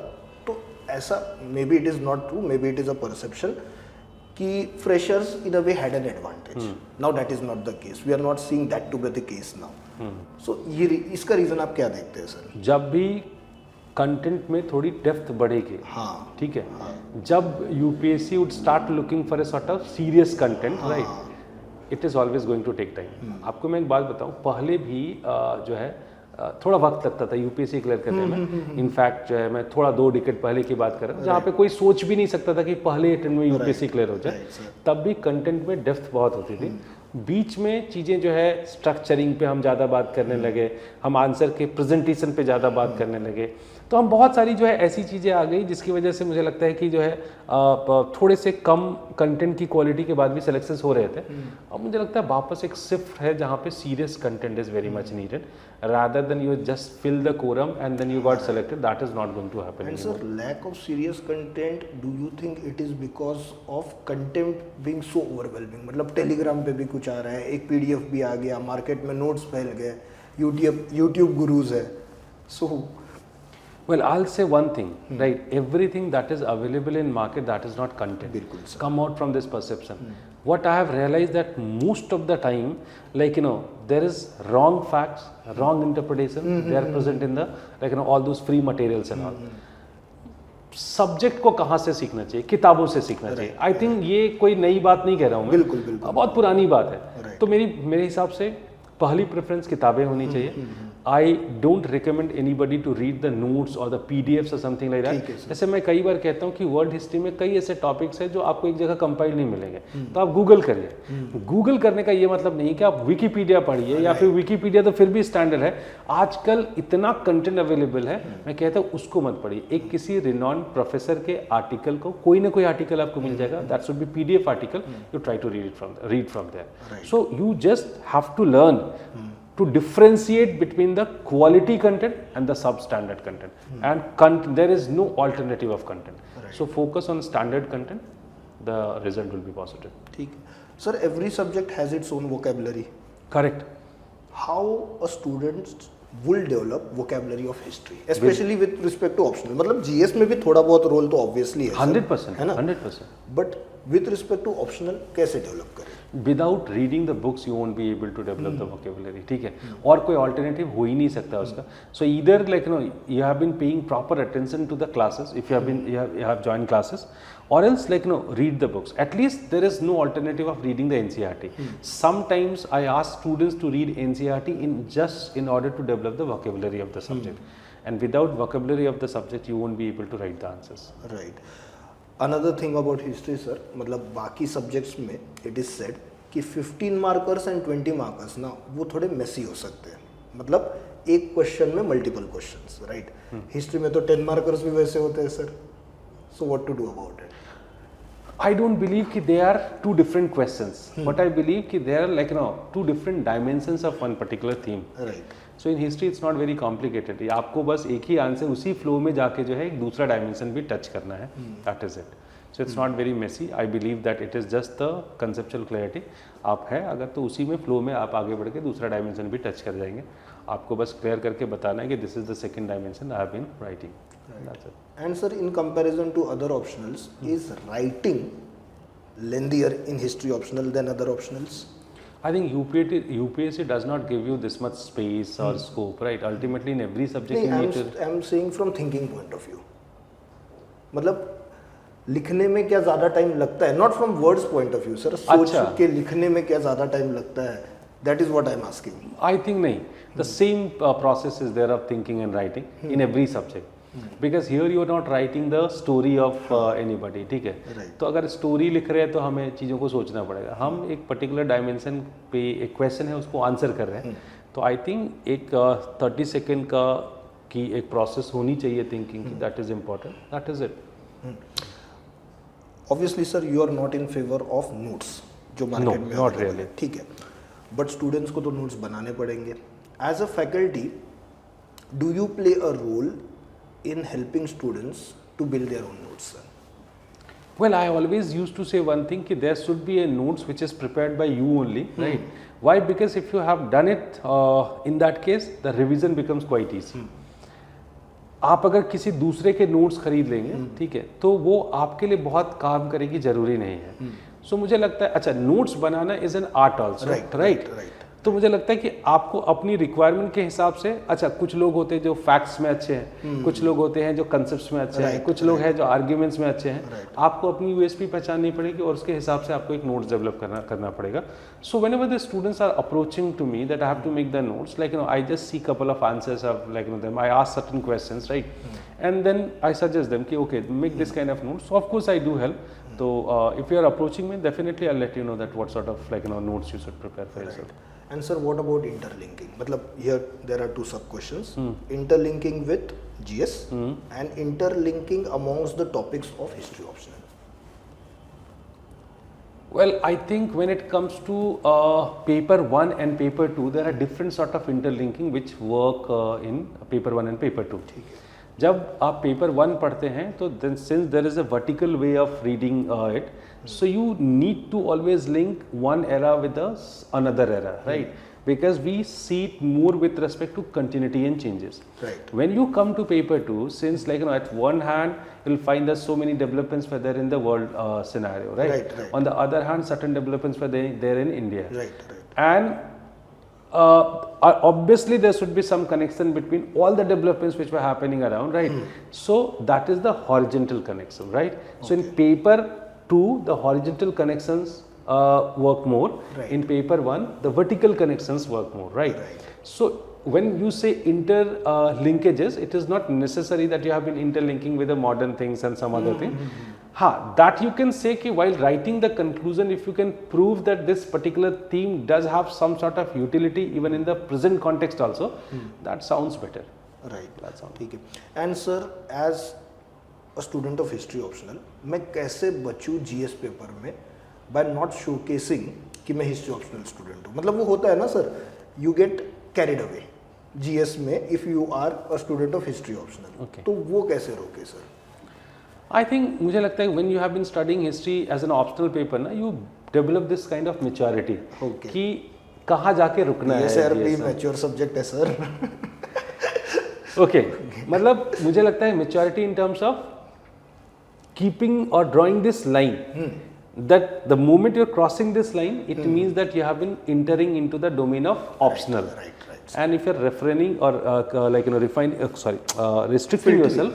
Speaker 1: तो ऐसा, maybe it is not true, maybe it is a perception, कि freshers in a way had an advantage. Now that is not the case. We are not seeing that to be the case now. So ये इसका reason आप क्या देखते हैं, sir?
Speaker 2: जब भी content में थोड़ी डेप्थ बढ़ेगी,
Speaker 1: हाँ,
Speaker 2: ठीक है, जब UPSC would start looking for a sort of serious content, right, it is always going to take time. आपको मैं एक बात बताऊं, पहले भी जो है थोड़ा वक्त लगता था यूपीएससी क्लियर करने में. इनफैक्ट जो है मैं थोड़ा 2 डिकेड पहले की बात कर रहा हूँ, जहाँ पे कोई सोच भी नहीं सकता था कि पहले अटेम्प्ट में यूपीएससी क्लियर हो जाए. तब भी कंटेंट में डेप्थ बहुत होती थी. बीच में चीज़ें जो है स्ट्रक्चरिंग पे हम ज़्यादा बात करने लगे, हम आंसर के प्रेजेंटेशन पे ज़्यादा बात करने लगे, तो हम बहुत सारी जो है ऐसी चीज़ें आ गई जिसकी वजह से मुझे लगता है कि जो है थोड़े से कम कंटेंट की क्वालिटी के बाद भी सिलेक्शंस हो रहे थे. अब मुझे लगता है वापस एक शिफ्ट है जहाँ पे serious content is very much needed, rather than you just fill the quorum and then you got selected. That is not going to happen
Speaker 1: and
Speaker 2: anymore.
Speaker 1: Sir, lack of serious content, do you think it is because of content being so overwhelming? मतलब Telegram पे भी कुछ आ रहा है, एक PDF भी आ गया, market में नोट्स फैल गए, YouTube गुरुज है. So
Speaker 2: well, I'll say one thing, right? Everything that is available in market, that is not content.
Speaker 1: बिल्कुल sir.
Speaker 2: Come out from this perception. What I have realized that most of the time, like, you know, there is wrong facts, wrong interpretation. They are present in the, like, you know, all those free materials and all. Subject को कहाँ से सीखना चाहिए? किताबों से सीखना चाहिए. I think ये कोई नई बात नहीं कह रहा हूँ मैं,
Speaker 1: बिल्कुल बिल्कुल
Speaker 2: बहुत पुरानी बात है. तो मेरे हिसाब से पहली प्रेफरेंस किताबें होनी चाहिए. I don't recommend anybody to read the notes or the PDFs or something like
Speaker 1: ठीक
Speaker 2: that.
Speaker 1: है सर।
Speaker 2: जैसे मैं कई बार कहता हूँ कि वर्ल्ड हिस्ट्री में कई ऐसे टॉपिक्स हैं जो आपको एक जगह कंपाइल नहीं मिलेंगे, तो आप गूगल करिए। गूगल करने का ये मतलब नहीं कि आप विकीपीडिया पढ़िए, या फिर विकीपीडिया तो फिर भी स्टैंडर्ड है, आजकल इतना कंटेंट अवेलेबल है, मैं कहता हूँ उसको मत पढ़िए। एक किसी रिनॉन प्रोफेसर के आर्टिकल को, कोई ना कोई आर्टिकल आपको मिल जाएगा, that should be PDF article, you try to read from there. So you just have to learn to differentiate between the quality content and the substandard content, and there is no alternative of content. So focus on standard content, the result will be positive.
Speaker 1: ठीक है sir. Every subject has its own vocabulary.
Speaker 2: Correct.
Speaker 1: How a student will develop vocabulary of history, especially with respect to optional? मतलब GS में भी थोड़ा बहुत role तो obviously है
Speaker 2: 100%,
Speaker 1: है ना,
Speaker 2: 100%.
Speaker 1: But with respect to optional कैसे डेवलप करें?
Speaker 2: Without reading the books you won't be able to develop the vocabulary, ठीक है, और कोई ऑल्टरनेटिव हो ही नहीं सकता उसका। So either like no you have been paying proper attention to the classes if you have join classes, or else like no, read the books. At least there is no alternative of reading the NCERT. Sometimes I ask students to read NCERT in order to develop the vocabulary of the subject, and without vocabulary of the subject you won't be able to write the answers.
Speaker 1: Right. Another thing about history sir, मतलब बाकी subjects में it is said कि 15 markers and 20 markers ना वो थोड़े Messi हो सकते हैं, मतलब एक क्वेश्चन में मल्टीपल क्वेश्चंस, राइट? हिस्ट्री में तो 10 मार्कर्स भी वैसे होते हैं sir, so what to do about it?
Speaker 2: I don't believe कि they are two different questions, but I believe कि they are like two different dimensions of one particular theme.
Speaker 1: Right.
Speaker 2: So in history it's not very complicated. आपको बस एक ही answer उसी flow में जाके जो है एक दूसरा डायमेंशन भी टच करना है, that is it. So it's not very messy. I believe that it is just the conceptual clarity. आप है अगर तो उसी में फ्लो में आप आगे बढ़ के दूसरा डायमेंशन भी टच कर जाएंगे, आपको बस क्लियर करके बताना है कि this is the second dimension I have been writing, that's it.
Speaker 1: And sir, in comparison to other optionals, is writing lengthier in history optional than other optionals?
Speaker 2: I think UPSC does not give you this much space or scope, right? Ultimately, in every subject you need to.
Speaker 1: I'm saying from thinking point of view. मतलब लिखने में क्या ज़्यादा time लगता है, not from words point of view sir, सोच के लिखने में क्या ज़्यादा टाइम लगता है, that is what I am asking.
Speaker 2: I think नहीं, the same process is there of thinking and writing in every subject. Because here you are not writing the story of anybody, ठीक है?
Speaker 1: Right.
Speaker 2: तो अगर story लिख रहे हैं तो हमें चीज़ों को सोचना पड़ेगा. हम एक पर्टिकुलर डायमेंशन पे एक क्वेश्चन है उसको आंसर कर रहे हैं, तो आई थिंक एक 30 सेकेंड का की एक प्रोसेस होनी चाहिए थिंकिंग की, that is important, that is it.
Speaker 1: Obviously sir you are not in favour of notes जो मार्केट में
Speaker 2: not really.
Speaker 1: ठीक है, बट स्टूडेंट्स को तो नोट्स बनाने पड़ेंगे. As a faculty do you play a role in helping students to build their own notes, sir?
Speaker 2: Well, I always used to say one thing कि there should be a notes which is prepared by you only, right? Why? Because if you have done it in that case, the revision becomes quite easy. आप अगर किसी दूसरे के notes खरीद लेंगे, ठीक है, तो वो आपके लिए बहुत काम करेगी, जरूरी नहीं है. सो मुझे लगता है अच्छा notes banana is an art also, right? तो मुझे लगता है कि आपको अपनी रिक्वायरमेंट के हिसाब से, अच्छा कुछ लोग होते हैं जो फैक्ट्स में अच्छे हैं, कुछ लोग होते हैं जो कंसेप्ट्स में अच्छे हैं, कुछ लोग हैं जो आर्ग्यूमेंट्स में अच्छे हैं. आपको अपनी यूएसपी पहचाननी पड़ेगी और उसके हिसाब से आपको एक नोट्स डेवलप करना पड़ेगा. So whenever the students are approaching to me that I have to make the notes, like I just see couple of answers of like them, I ask certain questions, right, and then I suggest them कि okay make this kind of notes. Of course I do help. So if you are approaching me, definitely I'll let you know that what sort of like notes you should prepare for yourself.
Speaker 1: And sir, what about interlinking? मतलब here there are two sub questions. Interlinking with GS and interlinking amongst the topics of history optional.
Speaker 2: Well, I think when it comes to paper 1 and paper 2, there are different sort of interlinking which work in paper 1 and paper 2. ठीक है. जब आप paper 1 पढ़ते हैं तो then since there is a vertical way of reading it, so you need to always link one era with another era, right? Because we see it more with respect to continuity and changes.
Speaker 1: Right.
Speaker 2: When you come to paper 2, since like at one hand you'll find that so many developments were there in the world scenario, right?
Speaker 1: Right.
Speaker 2: On the other hand, certain developments were there in India.
Speaker 1: Right.
Speaker 2: And obviously there should be some connection between all the developments which were happening around, right? So that is the horizontal connection, right? Okay. So in paper 2 the horizontal connections work more. Right. In paper 1 the vertical connections work more, right? So when you say linkages, it is not necessary that you have been interlinking with the modern things and some other thing. That you can say कि while writing the conclusion, if you can prove that this particular theme does have some sort of utility even in the present context also, that sounds better.
Speaker 1: Right.
Speaker 2: That sounds.
Speaker 1: ठीक है. And sir, as a student of history optional, मैं कैसे बचूँ GS paper में by not showcasing कि मैं history optional student हूँ. मतलब वो होता है ना sir, you get carried away GS में if you are a student of history optional.
Speaker 2: Okay.
Speaker 1: तो वो कैसे रोके सर?
Speaker 2: I think मुझे लगता है when you have been studying history as an optional paper ना, you develop this kind of maturity.
Speaker 1: Okay.
Speaker 2: कि कहाँ जाके रुकना
Speaker 1: ये
Speaker 2: है.
Speaker 1: सर प्री मैच्योर सब्जेक्ट है सर.
Speaker 2: Okay. मतलब मुझे लगता है maturity in terms of keeping or drawing this line. That the moment you're crossing this line, it means that you have been entering into the domain of optional.
Speaker 1: Right.
Speaker 2: And if you're refraining or restricting yourself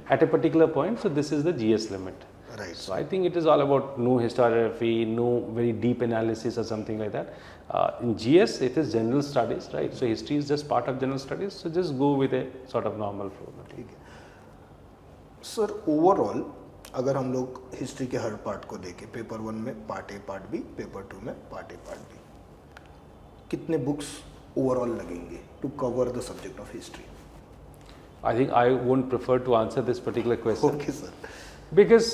Speaker 2: at a particular point, so this is the GS limit.
Speaker 1: Right.
Speaker 2: So I think it is all about no historiography, no very deep analysis or something like that. In GS, it is general studies, right? So history is just part of general studies. So just go with a sort of normal flow.
Speaker 1: ठीक है. Sir overall अगर हम लोग history के हर part को देखें, paper 1 में part A part B, paper 2 में पार्ट ए पार्ट बी, कितने बुक्स ओवरऑल लगेंगे to cover the subject of history?
Speaker 2: I think I won't prefer to answer this particular question.
Speaker 1: Okay sir.
Speaker 2: Because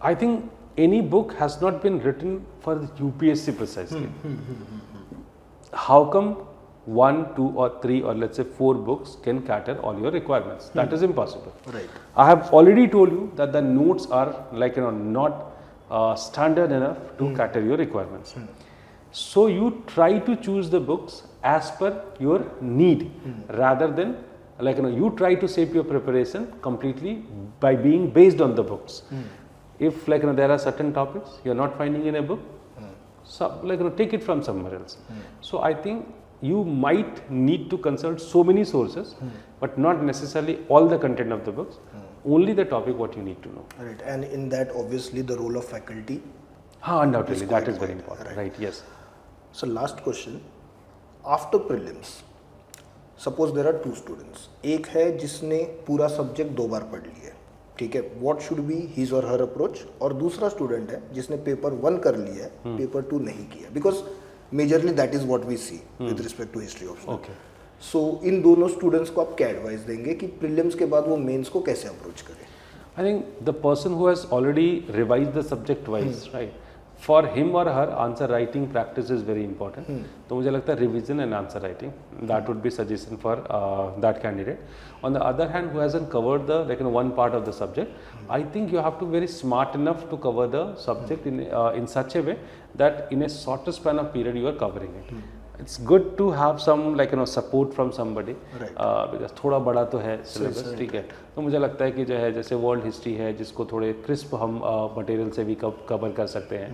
Speaker 2: I think any book has not been written for the UPSC precisely. How come 1, 2 or 3 or let's say 4 books can cater all your requirements? That is impossible.
Speaker 1: Right.
Speaker 2: I have already told you that the notes are like not standard enough to cater your requirements. So you try to choose the books as per your need rather than you try to shape your preparation completely by being based on the books. If there are certain topics you are not finding in a book, so take it from somewhere else. So I think you might need to consult so many sources, but not necessarily all the content of the books, only the topic what you need to know.
Speaker 1: Right. And in that obviously the role of faculty.
Speaker 2: Undoubtedly, that is very important. Right, yes.
Speaker 1: So last question, after prelims, suppose there are 2 students. एक है जिसने पूरा subject 2 बार पढ़ लिया है, ठीक है, what should be his or her approach? और दूसरा स्टूडेंट है जिसने पेपर 1 कर लिया है, पेपर 2 नहीं किया, because majorly that is what we see with respect to history optional.
Speaker 2: Okay.
Speaker 1: So इन दोनों स्टूडेंट्स को आप क्या एडवाइस देंगे कि प्रीलिम्स के बाद वो मेंस को कैसे अप्रोच करें?
Speaker 2: I think the person who has already revised the subject twice, right? For him or her, answer writing practice is very important. तो मुझे लगता है revision and answer writing, that would be suggestion for that candidate. On the other hand, who hasn't covered the one part of the subject, I think you have to be very smart enough to cover the subject in such a way that in a shorter span of period you are covering it. It's good to have some support from somebody, because थोड़ा बड़ा तो है syllabus, ठीक है. तो मुझे लगता है कि जो है जैसे वर्ल्ड हिस्ट्री है जिसको थोड़े क्रिस्प हम मटेरियल से भी कवर कर सकते हैं.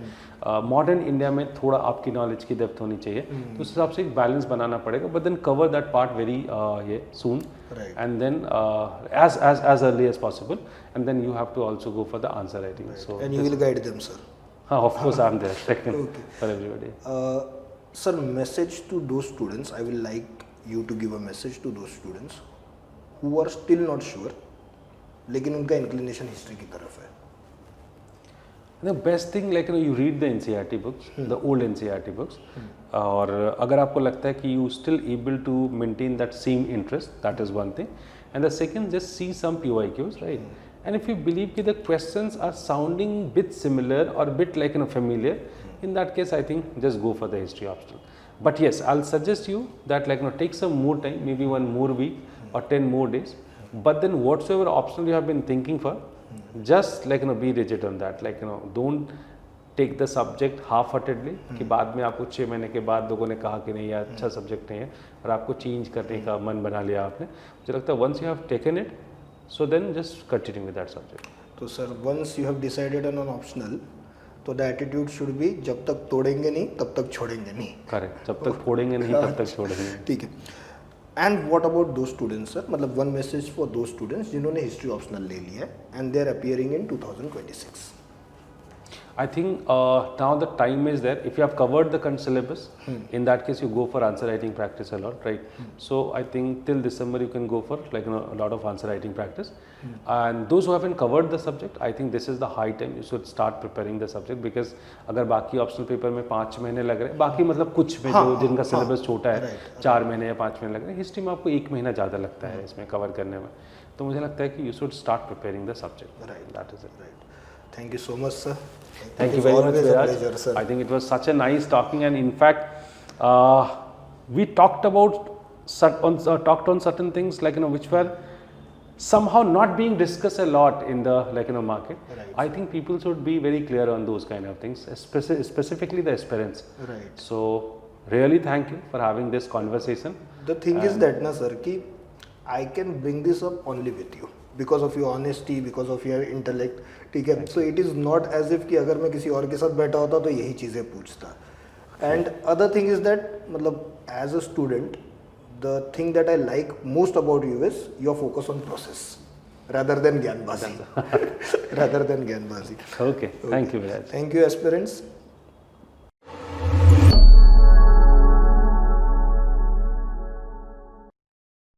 Speaker 2: मॉडर्न इंडिया में थोड़ा आपकी नॉलेज की डेप्थ होनी चाहिए, तो उस हिसाब से एक बैलेंस बनाना पड़ेगा. But then cover that part very soon and then as early as possible, and then you have to also go for the answer writing. So
Speaker 1: and you will guide them, sir?
Speaker 2: Of course I'm there for everybody.
Speaker 1: Sir, message to those students, I will like you to give a message to those students who are still not sure लेकिन उनका inclination history की तरफ है.
Speaker 2: The best thing you read the NCERT books, the old NCERT books, और अगर आपको लगता है कि you still able to maintain that same interest, that is one thing, and the second, just see some PYQs, right? And if you believe that the questions are sounding bit similar or bit familiar, in that case I think just go for the history optional. But yes, I'll suggest you that take some more time, maybe 1 more week or 10 more days, but then whatsoever optional you have been thinking for, just be rigid on that. Don't take the subject half-heartedly कि बाद में आपको 6 महीने के बाद लोगों ने कहा कि नहीं यार अच्छा सब्जेक्ट नहीं है और आपको चेंज करने का मन बना लिया आपने. मुझे लगता है once you have taken it, so then just continue with that subject.
Speaker 1: तो sir once you have decided on an optional, तो the attitude should be जब तक तोड़ेंगे नहीं तब तक छोड़ेंगे नहीं.
Speaker 2: Correct. जब तक फोड़ेंगे नहीं तब तक छोड़ेंगे.
Speaker 1: ठीक है. And what about those students, sir? मतलब one message for those students जिन्होंने history optional ले लिया है and they are appearing in 2026.
Speaker 2: I think now the time is there. If you have covered the current syllabus, in that case you go for answer writing practice a lot, right? So I think till December you can go for like a lot of answer writing practice. And those who haven't covered the subject, I think this is the high time you should start preparing the subject, because अगर बाकी optional paper में 5 महीने लग रहे हैं, बाकी मतलब कुछ में जो जिनका सिलेबस छोटा है 4 महीने या 5 महीने लग रहे हैं, हिस्ट्री में आपको 1 महीना ज़्यादा लगता है इसमें कवर करने में. तो मुझे लगता है कि you should start preparing the subject.
Speaker 1: Right.
Speaker 2: That is it.
Speaker 1: Right. Thank you so much, sir.
Speaker 2: Thank you
Speaker 1: It's
Speaker 2: very much,
Speaker 1: always a
Speaker 2: Viraj.
Speaker 1: pleasure, sir.
Speaker 2: I think it was such a nice talking, and in fact, we talked on certain things like which were somehow not being discussed a lot in the market.
Speaker 1: Right.
Speaker 2: I think people should be very clear on those kind of things, specifically the aspirants.
Speaker 1: Right.
Speaker 2: So really thank you for having this conversation.
Speaker 1: The thing is that na sir कि I can bring this up only with you because of your honesty, because of your intellect. ठीक है. So it is not as if कि अगर मैं किसी और के साथ बैठा होता तो यही चीज़ें पूछता. And other thing is that मतलब as a student, the thing that I like most about you is your focus on process rather than ज्ञानबाजी. Rather than ज्ञानबाजी.
Speaker 2: Okay. Thank you, Viraj.
Speaker 1: Thank you, aspirants.